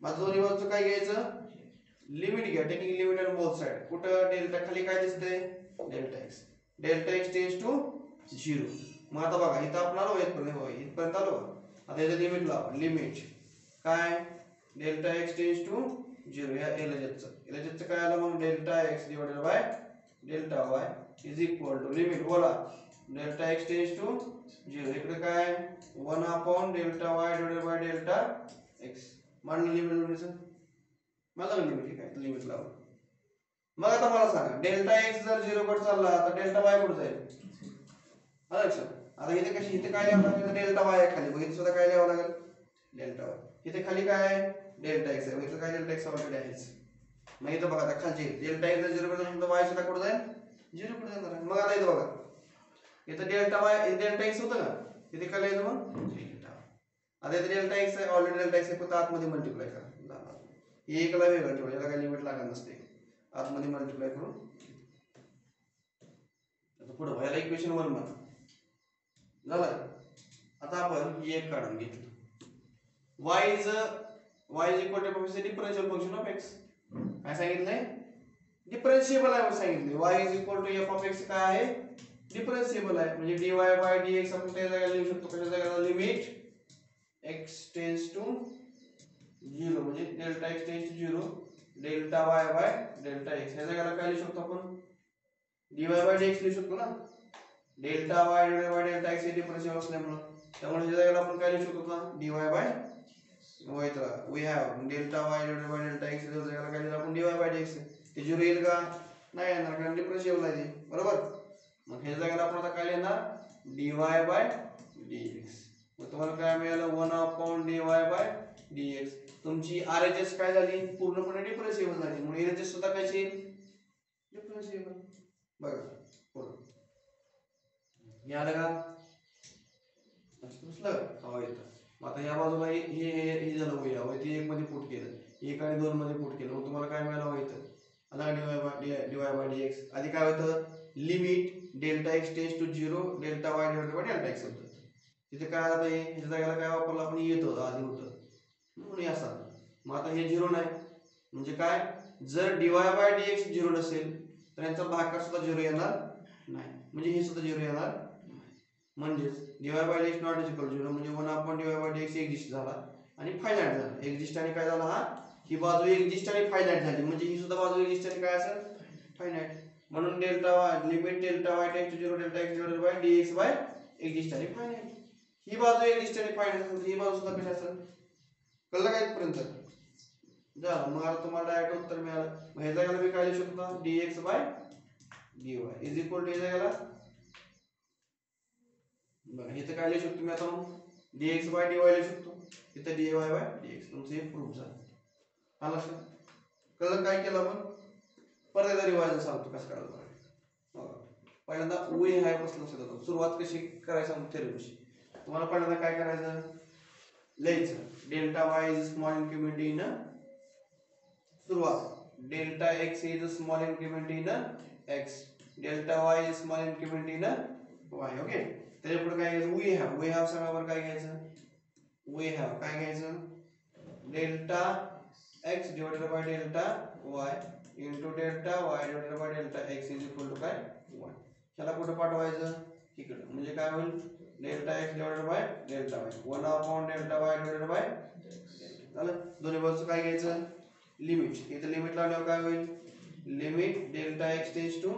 मग दोन्ही बाजूचं काय घ्यायचं लिमिट घ्या taking limit on both side. कुठं डेल्टा खाली काय दिसतंय डेल्टा x टेंड्स टू 0. मग आता बघा इथं आपण आलो इथपर्यंत आलो. आता याचं लिमिट लावा लिमिट काय डेल्टा x टेंड्स टू 0 या एलएचचं काय आलं मग delta x divided by delta y is equal to limit बोला डेल्टा x टेंड्स टू 0 इकडे काय 1 delta y divided by delta x. मानलं लिमिट मला लिमिट काय लिमिट लावा. मग आता मला सांगा डेल्टा x जर 0 कडे चालला तर डेल्टा y कुठे जाईल लक्षात. आता इथे कशी इथे काय लिहावं लागेल डेल्टा y आहे खाली. इथे सुद्धा काय लिहावं लागेल डेल्टा y. इथे खाली काय आहे डेल्टा x आहे. इथे काय डेल्टा x ऑलरेडी आहेच. मग इथं बघा आता खालची डेल्टा x जर 0 कडे जाईल तर y सुद्धा कुठे जाईल 0 कडे जाणार. मग आता इथं बघा इथं डेल्टा y डेल्टा x होतं ना इथे काय लिहायचं मग डेल्टा. आता इथे डेल्टा x आहे ऑलरेडी डेल्टा x आहे फक्त आतमध्ये मल्टिप्लाय करा. हे एकला वेगळं ठेवा याला काही लिमिट लागणार नसते आतमध्ये मल्टिप्लाय करून. आता पुढे याला इक्वेशन 1 म्हणा झालं. आता आपण ही एक काढून घेतलं y is equal to differential function of x. काय सांगितलंय डिफरन्शिएबल आहे सांगितले y is equal to f of x काय आहे डिफरन्शिएबल आहे. म्हणजे dy बाय dx आपण त्या जागेला लिहू शकतो कशा जागेला लिमिट x टेंड्स टू 0 म्हणजे delta x tends to 0 delta y by delta x ह्या जागेला काय लिहू शकतो आपण dy बाय dx लिहू शकतो ना. Delta y divide by delta x हे डिफरन्शियल असल्यामुळे त्यामुळे ह्याच्या जागेला आपण काय लिहू शकतो का dy बाय y तर we have delta y divide by delta x ह्याच्या जागेला काय लिहिलं आपण dy बाय dx ते 0 येईल का नाही येणार कारण डिफरन्शियल आहे ते बरोबर मग ह्याच्या जागेला आपण आता काय लिहिणार dy बाय dx मग तुम्हाला काय मिळालं 1/dy बाय dx तुमची RHS काय झाली पूर्णपणे डिफरन्शिएबल झाली म्हणून RHS सुद्धा काय येईल डिफरन्शिएबल बघा पुढे हे आलं का समजलं हवा येतं आता या बाजूला हे झालं होईल हवं ते 1 मध्ये पुट केलं 1 आणि 2 मध्ये पुट केलं मग तुम्हाला काय मिळालं हवं येतं आला dy बाय dx आधी काय होतं limit delta x tends to 0 delta y divided by delta x होतं तिथे काय आलं हे ह्याच्या जागेला काय वापरलं आपण येत होतं आधी होतं म्हणून हे असं मग आता हे 0 नाही म्हणजे काय जर dy बाय dx 0 नसेल तर यांचा भागाकार सुद्धा 0 येणार नाही म्हणजे हे सुद्धा 0 येणार म्हणजे dy by dx not is equal 0 म्हणजे 1/dy बाय dx एक्झिस्ट झाला आणि फायनाइट झाला एक्झिस्ट आणि काय झाला हा ही बाजू एक्झिस्ट आणि फायनाइट झाली म्हणजे ही सुद्धा बाजू एक्झिस्ट आणि काय असेल फायनाइट म्हणून delta y limit delta y tends to 0 delta x divided by dx by exist आणि फायनाइट ही बाजू एक्झिस्ट आणि फायनाइट म्हणजे ही बाजू सुद्धा कशी असेल कळलं काय इथपर्यंत झालं मग आता तुम्हाला डायरेक्ट उत्तर मिळालं मग ह्याच्या जागेला मी काय लिहू शकतो dx by dy is equal to ह्याच्या जागेला बघा इथे काय लिहू शकतो मी आता मग dx बाय dy लिहू शकतो इथे dy बाय dx तुमचं हे प्रूफ झालं हा लक्षात कळलं काय केलं आपण परत एकदा रिवाइज सांगतो कसं करायचं बघा पहिल्यांदा वी हाय पासून लक्षात येतो सुरुवात कशी करायची सांगतो थेरीपाशी तुम्हाला पहिल्यांदा काय करायचं लिहायचं delta y is small increment in सुरुवात delta x is small increment in x delta y is small increment in y okay त्याच्या पुढे काय घ्यायचं वी हॅव सांगा बरं काय घ्यायचं वी हॅव काय घ्यायचं delta x divided by delta y into delta y divided by delta x is equal to काय 1 ह्याला कुठे पाठवायचं इकडे म्हणजे काय होईल delta x divided by delta y 1/डेल्टा y डिवाइडेड बाय झालं दोन्ही बाजूचं काय घ्यायचं लिमिट इथे लिमिट लावल्यावर काय होईल limit delta x tends to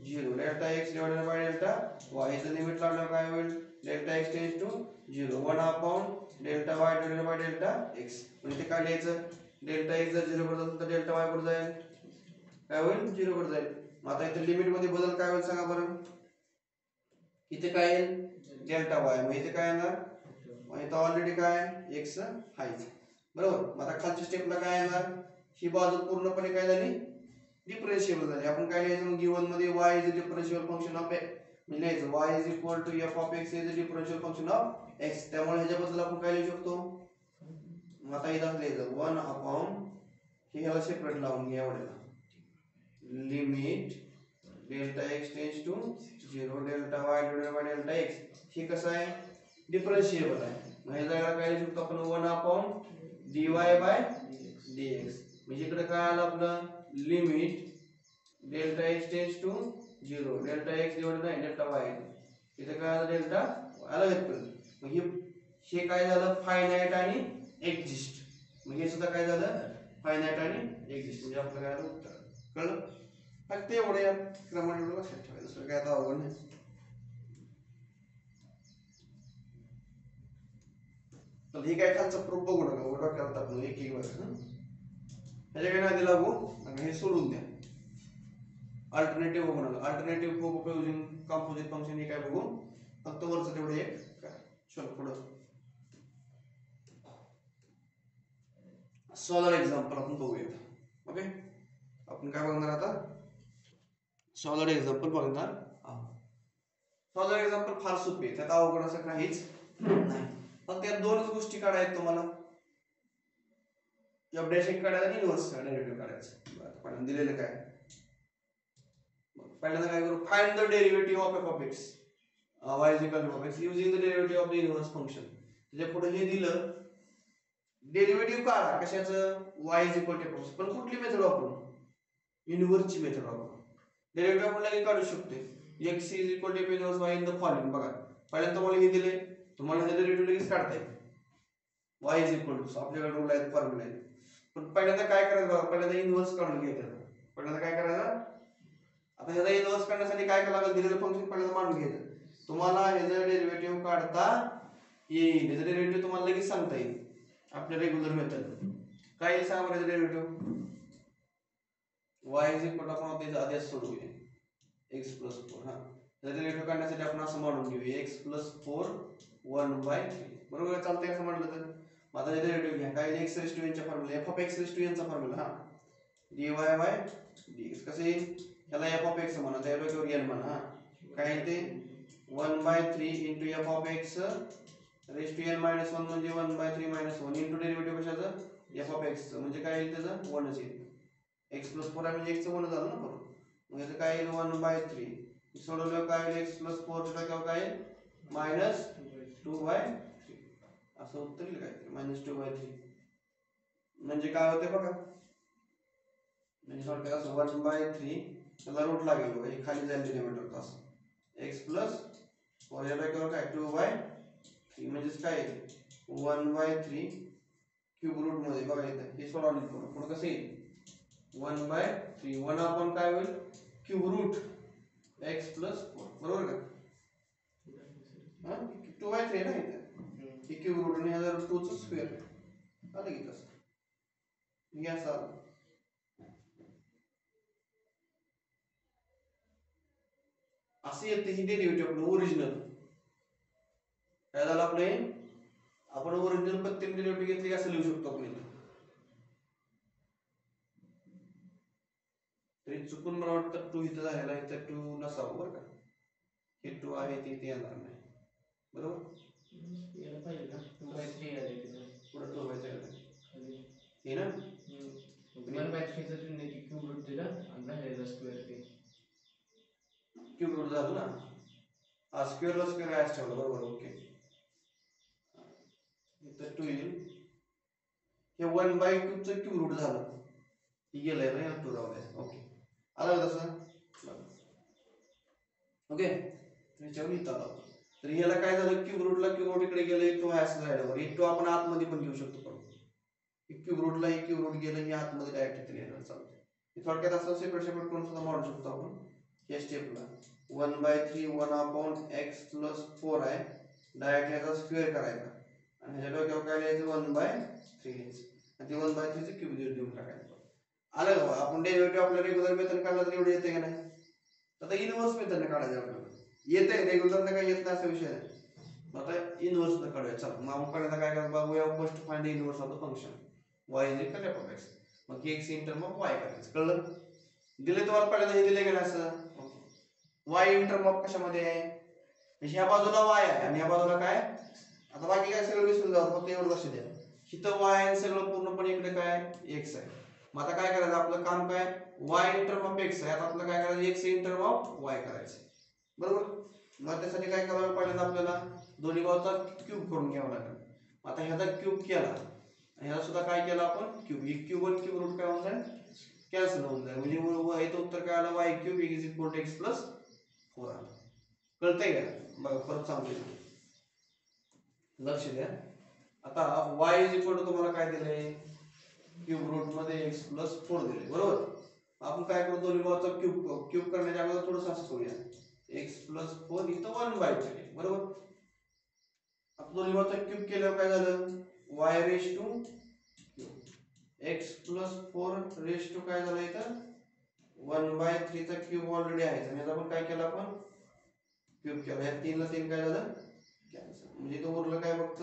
0 delta x divided by delta y इथे लिमिट लावल्यावर काय होईल डेल्टा x टेंड्स टू 0 1/डेल्टा y divided by delta x म्हणजे काय लिहायचं डेल्टा x जर 0 वर जाईल तर डेल्टा y वर जाईल काय होईल 0 वर जाईल मग आता इथे लिमिट मध्ये बदल काय होईल सांगा बरं इथे काय येईल डेल्टा y मग इथे काय येणार मग इथे ऑलरेडी काय x आहेच बरोबर मग आता खालच्या स्टेपला काय येणार ही बाजू पूर्णपणे काय झाली डिफरन्शिएबल झाली आपण काय लिहायचं मग गिवन मध्ये y is a differential function of म्हणजे लिहायचं y is equal to f of x is a differential function of x त्यामुळे ह्याच्याबद्दल आपण काय लिहू शकतो मग आता इथं लिहायचं 1 हे ह्याला सेपरेट लावून घ्या एवढ्याला limit delta x tends to 0 delta y divided by delta x हे कसं आहे डिफरन्शिएबल आहे मग ह्या जागेला काय लिहू शकतो आपण 1/dy बाय dx म्हणजे इकडे काय आलं आपलं limit delta x tends to 0 delta x divided by delta y इथे काय आलं डेल्टा आलं घेतलं मग हे काय झालं फायनाइट आणि एक्झिस्ट मग हे सुद्धा काय झालं फायनाइट आणि एक्झिस्ट म्हणजे आपलं काय उत्तर कळलं फक्त एवढं या क्रमाने एवढं लक्षात ठेवायचं दुसरं काय आता अवघड नाही तर हे काय खालचं प्रूफ बघू नका ओढा करतात आपण एक एक वर्ष ह्याच्याकडे आधी लागू आणि हे सोडून द्या अल्टरनेटिव्ह बघू नका alternative proof using composite function हे काय बघू फक्त वरचं तेवढं एक काय चल पुढं सॉल्वर एक्झाम्पल आपण बघूया ओके आपण काय बघणार आता सॉल्वर एक्झाम्पल बघणार सॉल्वर एक्झाम्पल फार सोपे आहे त्यात अवघड असं काहीच नाही फक्त त्या दोनच गोष्टी काढायच्या तुम्हाला एफ डॅश एक काढायचं आणि इनव्हर्स डेरिव्हेटिव्ह काढायचं पण दिलेलं काय पहिल्यांदा काय करू find the derivative of f of x y is equal to of x using the derivative of the inverse function त्याच्या पुढे हे दिलं डेरिव्हेटिव्ह काढा कशाचं y is equal to x पण कुठली मेथड वापरून इनव्हर्सची मेथड वापरून डेरिव्हेटिव्ह आपण लगेच काढू शकतो x is equal to inverse y in the following बघा पहिल्यांदा तुम्हाला हे दिले तुम्हाला हे डेरिव्हेटिव्ह लगेच काढता येईल y इज इक्वल टू आपल्याकडे रूल आहे फॉर्म्युला आहे पण पहिल्यांदा काय करायचं बघा पहिल्यांदा इनव्हर्स काढून घ्यायचं पहिल्यांदा काय करायचं आता ह्याचा इनव्हर्स काढण्यासाठी काय करावं लागेल दिलेलं फंक्शन पहिल्यांदा मांडून घ्यायचं तुम्हाला ह्याचं डेरिव्हेटिव्ह काढता येईल. ह्याचं डेरिव्हेटिव्ह तुम्हाला लगेच सांगता येईल आपल्या रेग्युलर मेथड. काय येईल सांगा बरं derivative. y is equal to आपण त्याच्या आधी सोडवूया x प्लस 4. हा त्याचं डेरिव्हेटिव्ह काढण्यासाठी आपण असं मांडून घेऊया x प्लस 4 1/3. बरोबर चालतंय असं म्हटलं तर. आता डेरिव्हेटिव्ह घ्या. काय x रेज टू n चा formula f of x raise to n चा फॉर्म्युला. हा dy बाय dx कसं येईल. याला f ऑफ x म्हणा त्या जागेवर n म्हणा. काय येते 1/3 into f of x raise to n minus 1 म्हणजे 1/3 मायनस 1 इंटू डेरिव्हेटिव्ह कशाचं f ऑफ x म्हणजे काय येईल त्याचं 1 च येईल. x प्लस 4 म्हणजे x चं 1 झालं ना. बरोबर मग याचं काय येईल 1/3. सोडवलं काय येईल x प्लस 4 च्या जागेवर काय येईल मायनस 2/3 असं उत्तर येईल काय मायनस 2/3. म्हणजे काय होते बघा म्हणजे थोडक्यात असं 1/3 त्याला रूट लागेल बघा हे खाली जाईल डेरिव्हेटिव्ह असं x प्लस 4 या जागेवर काय 2/3 म्हणजेच काय 1/3 क्यूब रूट मध्ये बघा इथं हे सोडवलं पुढे कसं येईल 1/3 1 आपण काय होईल क्यूब रूट x प्लस 4 बरोबर का. 2/3 ना इथं हे क्यूब रूट आणि 2 चं स्क्वेअर आलं की तसं हे असं असे येते ही डेरिव्हेटिव्ह आपलं ओरिजिनल. काय झालं आपले आपण ओरिजिनल प्रत्येक डेरिव्हेटिव्ह घेतली असं लिहू शकतो आपण. तरी चुकून मला वाटतं 2 इथं झालेला आहे तर 2 नसावं बरं का. हे 2 आहे ते येणार नाही बरोबर याला पाहिजे ना 2/3 आले तिथे पुढे 2/3 हे ना 1/3 चं तुम्ही क्यूब रूट दिला आणि राहिलेला स्क्वेअर ते क्यूब रूट झालं ना. हा स्क्वेअरला स्क्वेअर आहे ठेवलं बरोबर ओके. इथं 2 येईल हे 1/3 चं क्यूब रूट झालं हे गेलंय ना 2 राहिलं ओके आलं तसं ओके. त्याच्यावर इथं आलं तर याला काय झालं क्यूब रूटला क्यूब रूट इकडे गेलं 2 असं राहिलं हे 2 आपण आतमध्ये पण घेऊ शकतो पण क्यूब रूटला हे क्यूब रूट गेलं हे आतमध्ये डायरेक्ट इथे लिहायला चालतं. थोडक्यात असं सेपरेट सेपरेट करून सुद्धा मांडू शकतो आपण या स्टेपला 1/3 1/x प्लस 4 आहे डायरेक्ट याचा स्क्वेअर करायचा आणि ह्याच्या डोक्यावर काय लिहायचं 1/3 लिहायचं आणि ते 1/3 चं क्यूब देऊन टाकायचं. आलं का आपण डेरिव्हेटिव्ह आपल्या रेग्युलर मेथड काढला तर एवढं येते का नाही. आता इनव्हर्स मेथडने काढायचं आपल्याला येते रेग्युलरने काही येत नाही असा विषय नाही. आता इनव्हर्सने काढूया चला मग आपण पहिल्यांदा काय करायचं बघूया first find the inverse of the function y is equal to f of x. मग x in term of y करायचं कळलं. दिले तुम्हाला पहिल्यांदा हे दिले गेलं असं y इन टर्म ऑफ कशामध्ये आहे ह्या बाजूला y आहे आणि ह्या बाजूला काय आता बाकी काय सगळं विसरून जाऊ फक्त एवढं लक्ष द्या. इथं y आहे सगळं पूर्णपणे इकडे काय x आहे. मग आता काय करायचं आपलं काम काय y in term of x आहे आता आपलं काय करायचं x in term of y करायचं बरोबर. मग त्यासाठी काय करावं पहिल्यांदा आपल्याला दोन्ही बाजूचा क्यूब करून घ्यावा लागेल. आता ह्याचा क्यूब केला आणि ह्याला सुद्धा काय केलं आपण क्यूब ही क्यूब आणि क्यूब रूट काय होऊन जाईल कॅन्सल होऊन जाईल म्हणजे इथं उत्तर काय आलं y cube is equal to x plus 4 आलं. कळतंय का बघा परत सांगतो लक्ष द्या. आता y इज इक्वल टू तुम्हाला काय दिलंय क्यूब रूट मध्ये x प्लस 4 दिले बरोबर. आपण काय करू दोन्ही बाजूचा क्यूब करण्याच्या अगोदर थोडंसं असं करूया x प्लस 4 इथं 1/3 बरोबर. आता दोन्ही बाजूचा क्यूब केल्यावर काय झालं y raise to x plus 4 raise to काय झालं इथं 1/3 चा क्यूब ऑलरेडी आहे आणि याचा आपण काय केलं आपण क्यूब केला या 3 ला 3 काय झालं कॅन्सल म्हणजे इथं उरलं काय फक्त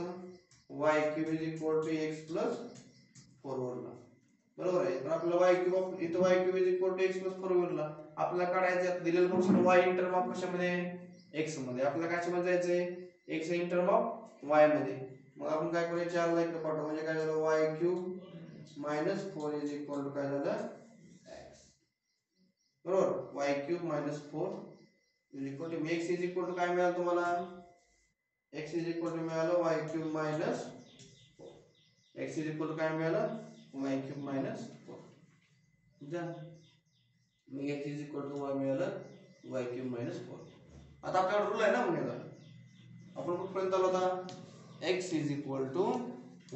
y cube is equal to x plus 4 उरला बरोबर आहे. पण आपल्याला y क्यूब इथं y cube is equal to x plus 4 उरला आपल्याला काढायचं दिलेलं function y in term of कशामध्ये x मध्ये आपल्याला कशामध्ये जायचंय x in term of y मध्ये. मग आपण काय करूया 4 ला इकडे पाठवू म्हणजे काय झालं y cube minus 4 is equal to काय झालं x बरोबर y cube minus 4 is equal to x is equal to काय मिळालं तुम्हाला x इज इक्वल टू मिळालं y cube minus 4 x is equal to काय मिळालं y क्यूब मायनस 4 जा मग x is equal to y मिळालं y क्यूब मायनस 4. आता आपल्याला रूल आहे ना मग याचा आपण कुठपर्यंत आलो आता x is equal to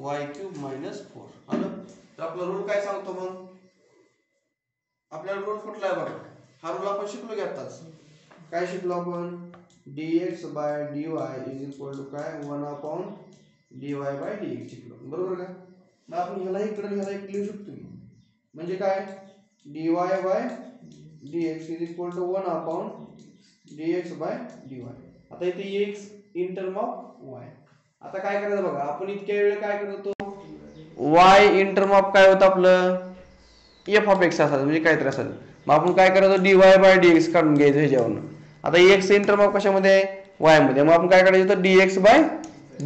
y cube minus 4 आलं. तर आपला रूल काय सांगतो मग आपल्याला रूल कुठला आहे बघा हा रूल आपण शिकलो की आताच काय शिकलो आपण dx by dy is equal to काय 1 dy बाय dx शिकलो बरोबर का. मग आपण ह्याला इकडे ह्याला एक लिहू शकतो म्हणजे काय dy by dx is equal to 1 dx by dy. आता इथे x in term of y. आता काय करायचं बघा आपण इतक्या वेळ काय करत होतो y इन टर्म ऑफ काय होतं आपलं f ऑफ x असायचं म्हणजे काहीतरी असेल. मग आपण काय करायचं dy बाय dx काढून घ्यायचं ह्याच्यावरून. आता x इन टर्म ऑफ कशामध्ये y मध्ये. मग आपण काय काढायचं तर dx बाय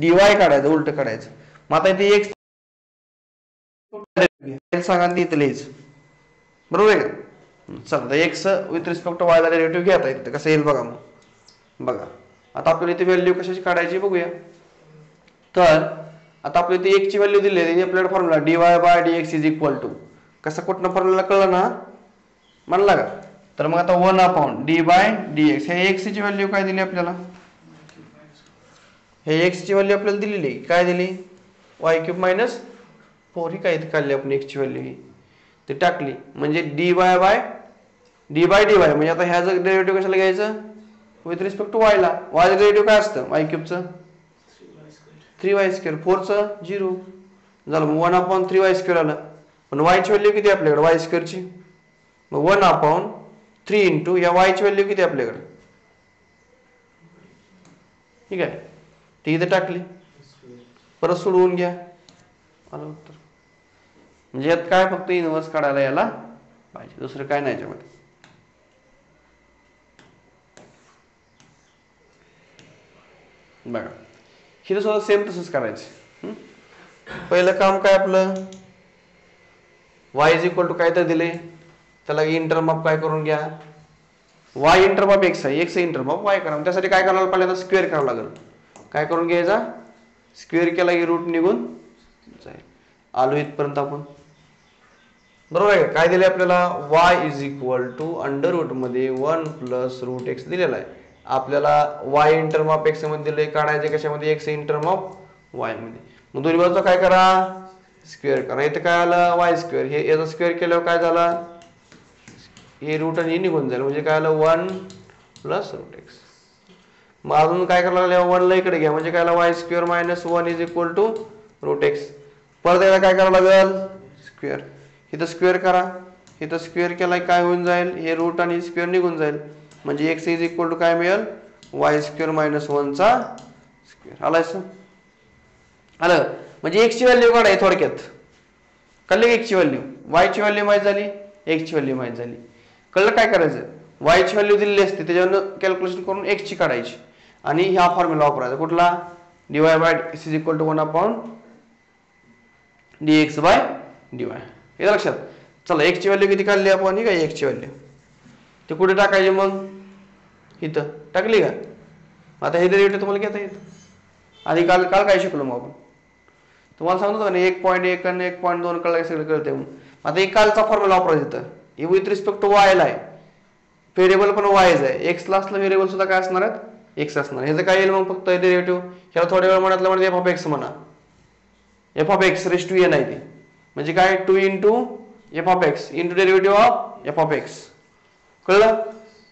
dy काढायचं उलट काढायचं. मग आता इथे x सांगा इथे लिहायचं बरोबर आहे का. चला x with respect to y ला डेरिव्हेटिव्ह घेता येतं कसं येईल बघा. मग बघा आता आपल्याला इथे व्हॅल्यू कशाची काढायची बघूया. तर आता आपल्याला इथे x ची व्हॅल्यू दिली आहे आपल्याला formula dy by dx is equal to कसा कुठला फॉर्म्युला कळलं ना म्हणला का. तर मग आता 1 d बाय dx हे x ची व्हॅल्यू काय दिली आपल्याला हे x ची व्हॅल्यू आपल्याला दिलेली काय दिली y क्यूब मायनस 4 ही काय काढली आपण x ची व्हॅल्यू ही ते टाकली म्हणजे dy बाय dy म्हणजे आता ह्याचं डेरिव्हेटिव्ह कशाला घ्यायचं विथ रिस्पेक्ट टू y ला. y चं डेरिव्हेटिव्ह काय असतं y क्यूबचं 3y2 4 चं 0 झालं. मग 1/3y2 आलं. पण y ची व्हॅल्यू किती आपल्याकडे y2 ची मग 1/3 इंटू या y ची व्हॅल्यू किती आपल्याकडे ठीक आहे ती इथे टाकली परत सोडवून घ्या आलं उत्तर. म्हणजे यात काय फक्त इनव्हर्स काढायला याला पाहिजे दुसरं काय नाही याच्यामध्ये. बघा हिथं सुद्धा सेम तसंच करायचं. पहिलं काम काय आपलं y इज इक्वल टू काय तर दिले त्याला इन टर्म ऑफ काय करून घ्या y in term of x आहे x in term of y करा. त्यासाठी काय करायला पहिल्यांदा स्क्वेअर करावं लागेल. काय करून घ्यायचा स्क्वेअर केला की रूट निघून जाईल. आलो इथपर्यंत आपण बरोबर आहे. काय दिले आपल्याला y is equal to under root मध्ये 1 प्लस रूट एक्स दिलेला आहे. आपल्याला y in term of x मध्ये दिले काढायचे कशामध्ये x in term of y मध्ये. मग दोन्ही बाजूचा काय करा स्क्वेअर करा. इथे काय आलं y स्क्वेअर हे याचा स्क्वेअर केल्यावर काय झालं हे रूट आणि निघून जाईल म्हणजे काय आलं 1 प्लस रूट एक्स. मग अजून काय करायला लागलं 1 ला इकडे घ्या म्हणजे काय आलं y square minus 1 is equal to root x. परत याला काय करावं लागेल स्क्वेअर. इथं स्क्वेअर करा इथं स्क्वेअर केला काय होऊन जाईल हे रूट आणि स्क्वेअर निघून जाईल म्हणजे x इज इक्वल टू काय मिळेल y स्क्वेअर मायनस 1 चा स्क्वेअर. आलं म्हणजे x ची व्हॅल्यू काढाय थोडक्यात कळलं x ची व्हॅल्यू y ची व्हॅल्यू माहित झाली x ची व्हॅल्यू माहित झाली. कळलं काय करायचं y ची व्हॅल्यू दिलेली असते त्याच्यावर कॅल्क्युलेशन करून x ची काढायची आणि ह्या फॉर्म्युला वापरायचा कुठला dy by x is equal to 1 dx by dy. हे लक्षात. चला x ची व्हॅल्यू किती काढली आपण ही काय x ची व्हॅल्यू ते कुठे टाकायची मग इथं टाकली का. आता हे डेरिव्हेटिव्ह तुम्हाला घेता येतं. आधी काल काय शिकलो मग आपण तुम्हाला सांगतो का नाही 1.1 आणि 1.2 कळलं सगळं कळतंय. मग आता एक कालचा फॉर्म्युला वापरायचा इथं हे विथ रिस्पेक्ट टू y ला आहे व्हेरिएबल पण y आहे x ला असलं व्हेरिएबल सुद्धा काय असणार आहेत x असणार. ह्याचं काय येईल मग फक्त डेरिव्हेटिव्ह ह्याला थोड्या वेळ म्हणायला म्हणजे f ऑफ x म्हणा f of x raise to n आहे ते म्हणजे काय 2 into f of x into derivative of f of x कळलं.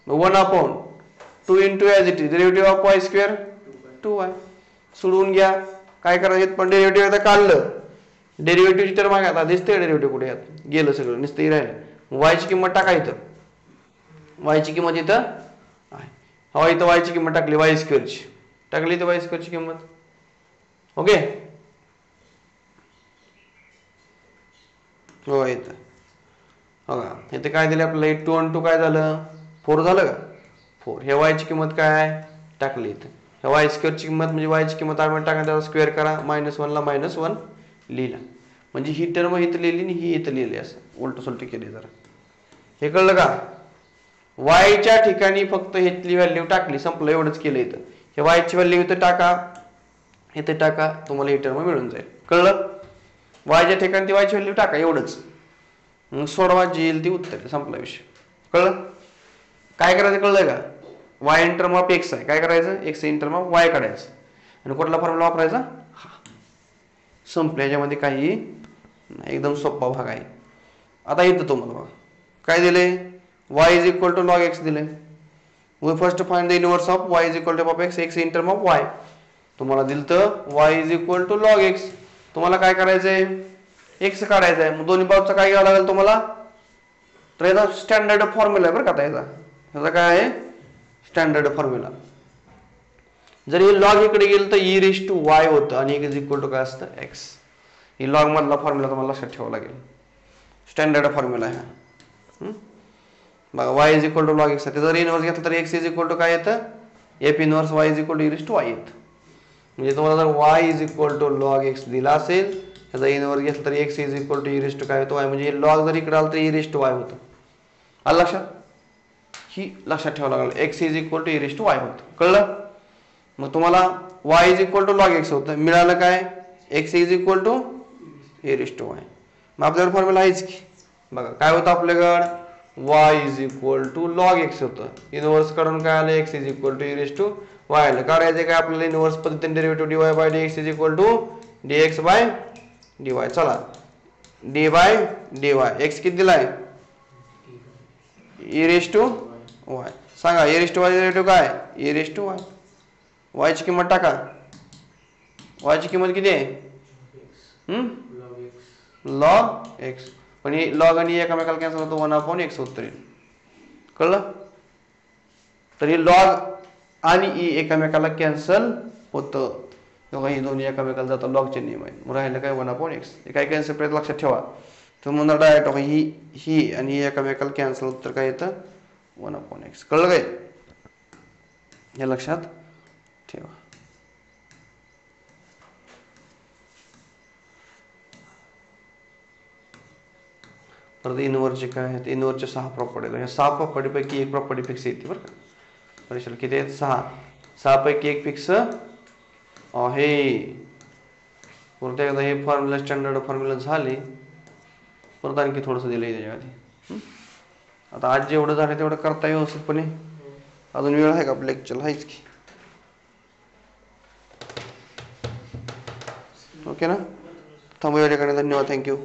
1/2 into as it is derivative of y square 2y. सोडवून घ्या काय करायचं पण डेरिव्हेटिव्ह आता काढलं डेरिव्हेटिव्हची टर्म आहे आता दिसते डेरिव्हेटिव्ह कुठे यात गेलं सगळं नुसतं राहिलं. y ची किंमत टाका इथं y ची किंमत इथं आहे हवा इथं y ची किंमत टाकली y स्क्वेअरची टाकली इथं y स्क्वेअरची किंमत ओके हो इथं बघा इथे काय दिलं आपल्याला 2 आणि 2 काय झालं 4 झालं का 4. ह्या y ची किंमत काय आहे टाकली इथं ह्या y स्क्वेअर ची किंमत म्हणजे y ची किंमत आपण टाका त्याचा स्क्वेअर करा -1 ला -1 लिहिला म्हणजे ही टर्म इथं लिहिली आणि ही इथं लिहिली असं उलट सुलट केली जरा. हे कळलं का y च्या ठिकाणी फक्त ह्यातली व्हॅल्यू टाकली संपलं एवढंच केलं इथं. हे y ची व्हॅल्यू इथं टाका तुम्हाला ही टर्म मिळून जाईल. कळलं y च्या ठिकाणी ती y ची व्हॅल्यू टाका एवढंच मग सोडवा जी येईल ती उत्तर संपला विषय. कळलं काय करायचं कळलं का y in term of x आहे काय करायचं x in term of y काढायचं आणि कुठला फॉर्म्युला वापरायचा हा संपल्या याच्यामध्ये काही एकदम सोपा भाग आहे. आता इथं तुम्हाला बघा काय दिले y is equal to log x दिले we first find the inverse of y is equal to f x x in term of y. तुम्हाला दिलं तर y is equal to log x. तुम्हाला काय करायचंय x काढायचं आहे. मग दोन्ही बाजूचं काय घ्यावं लागेल तुम्हाला. तर याचा स्टँडर्ड फॉर्म्युला आहे बरं का आता याचा काय आहे स्टँडर्ड फॉर्म्युला. जर हे लॉग इकडे गेलं तर e रेज टू y होतं आणि इज इक्वल टू काय असतं x. ही लॉग मधला फॉर्म्युला तुम्हाला लक्षात ठेवावा लागेल. स्टँडर्ड फॉर्म्युला आहे बघा. y is equal to log x. जर इनवर्स घेतलं तर x इज इक्वल टू काय येतं f inverse y is equal to e raise to y येतं. म्हणजे तुम्हाला जर y is equal to log x दिला असेल त्याचा इनवर्स घेतलं तर x is equal to e raise to काय होतं y. म्हणजे लॉग जर इकडे आलं तर e रेज टू y होतं. आलं लक्षात. ही लक्षात ठेवावं लागेल x is equal to e raise to y होतं. कळलं. मग तुम्हाला y is equal to log x होतं. मिळालं काय x is equal to e raise to y. मग आपल्याकडे फॉर्म्युला आहेच की बघा काय होतं आपल्याकडं y is equal to log x होतं. इनवर्स कडून काय आलं x is equal to e raise to y आलं. काढायचं काय आपल्याला इनवर्स पद्धतीने derivative dy by dx is equal to dx by dy. चला d बाय dy x किती दिलाय e रेज टू y. सांगा e raise to y derivative काय e raise to y. y ची किंमत टाका. y ची किंमत किती आहे लॉग x. पण ही लॉग आणि एकामेकाला कॅन्सल होतो 1/x होतं. कळलं. तर ही लॉग आणि e एकामेकाला कॅन्सल होतं. तेव्हा ही दोन्ही एकामेकाला जातात लॉगचे नियम आहेत. मग राहिलं काय 1/x. हे काय कॅन्सल पर्यंत लक्षात ठेवा. तर म्हणून डायरेक्ट ही आणि ही एकामेकाला कॅन्सल होतं तर काय येतं 1/x. कळलं काय हे लक्षात ठेवा. परत इनवर्सचे काय आहेत इनवर्सचे 6 प्रॉपर्टी आहेत. 6 प्रॉपर्टीपैकी एक प्रॉपर्टी फिक्स येते बरं का. परीक्षेला किती आहेत 6 पैकी एक फिक्स आहे. परत एकदा हे फॉर्म्युला स्टँडर्ड फॉर्म्युला झाले. परत आणखी थोडंसं दिलं त्याच्यामध्ये. आता आज जेवढं झालं तेवढं करता व्यवस्थितपणे. अजून वेळ आहे का आपल्या लेक्चरला आहेच की. ओके ना. थांबूया या ठिकाणी. धन्यवाद. थँक्यू.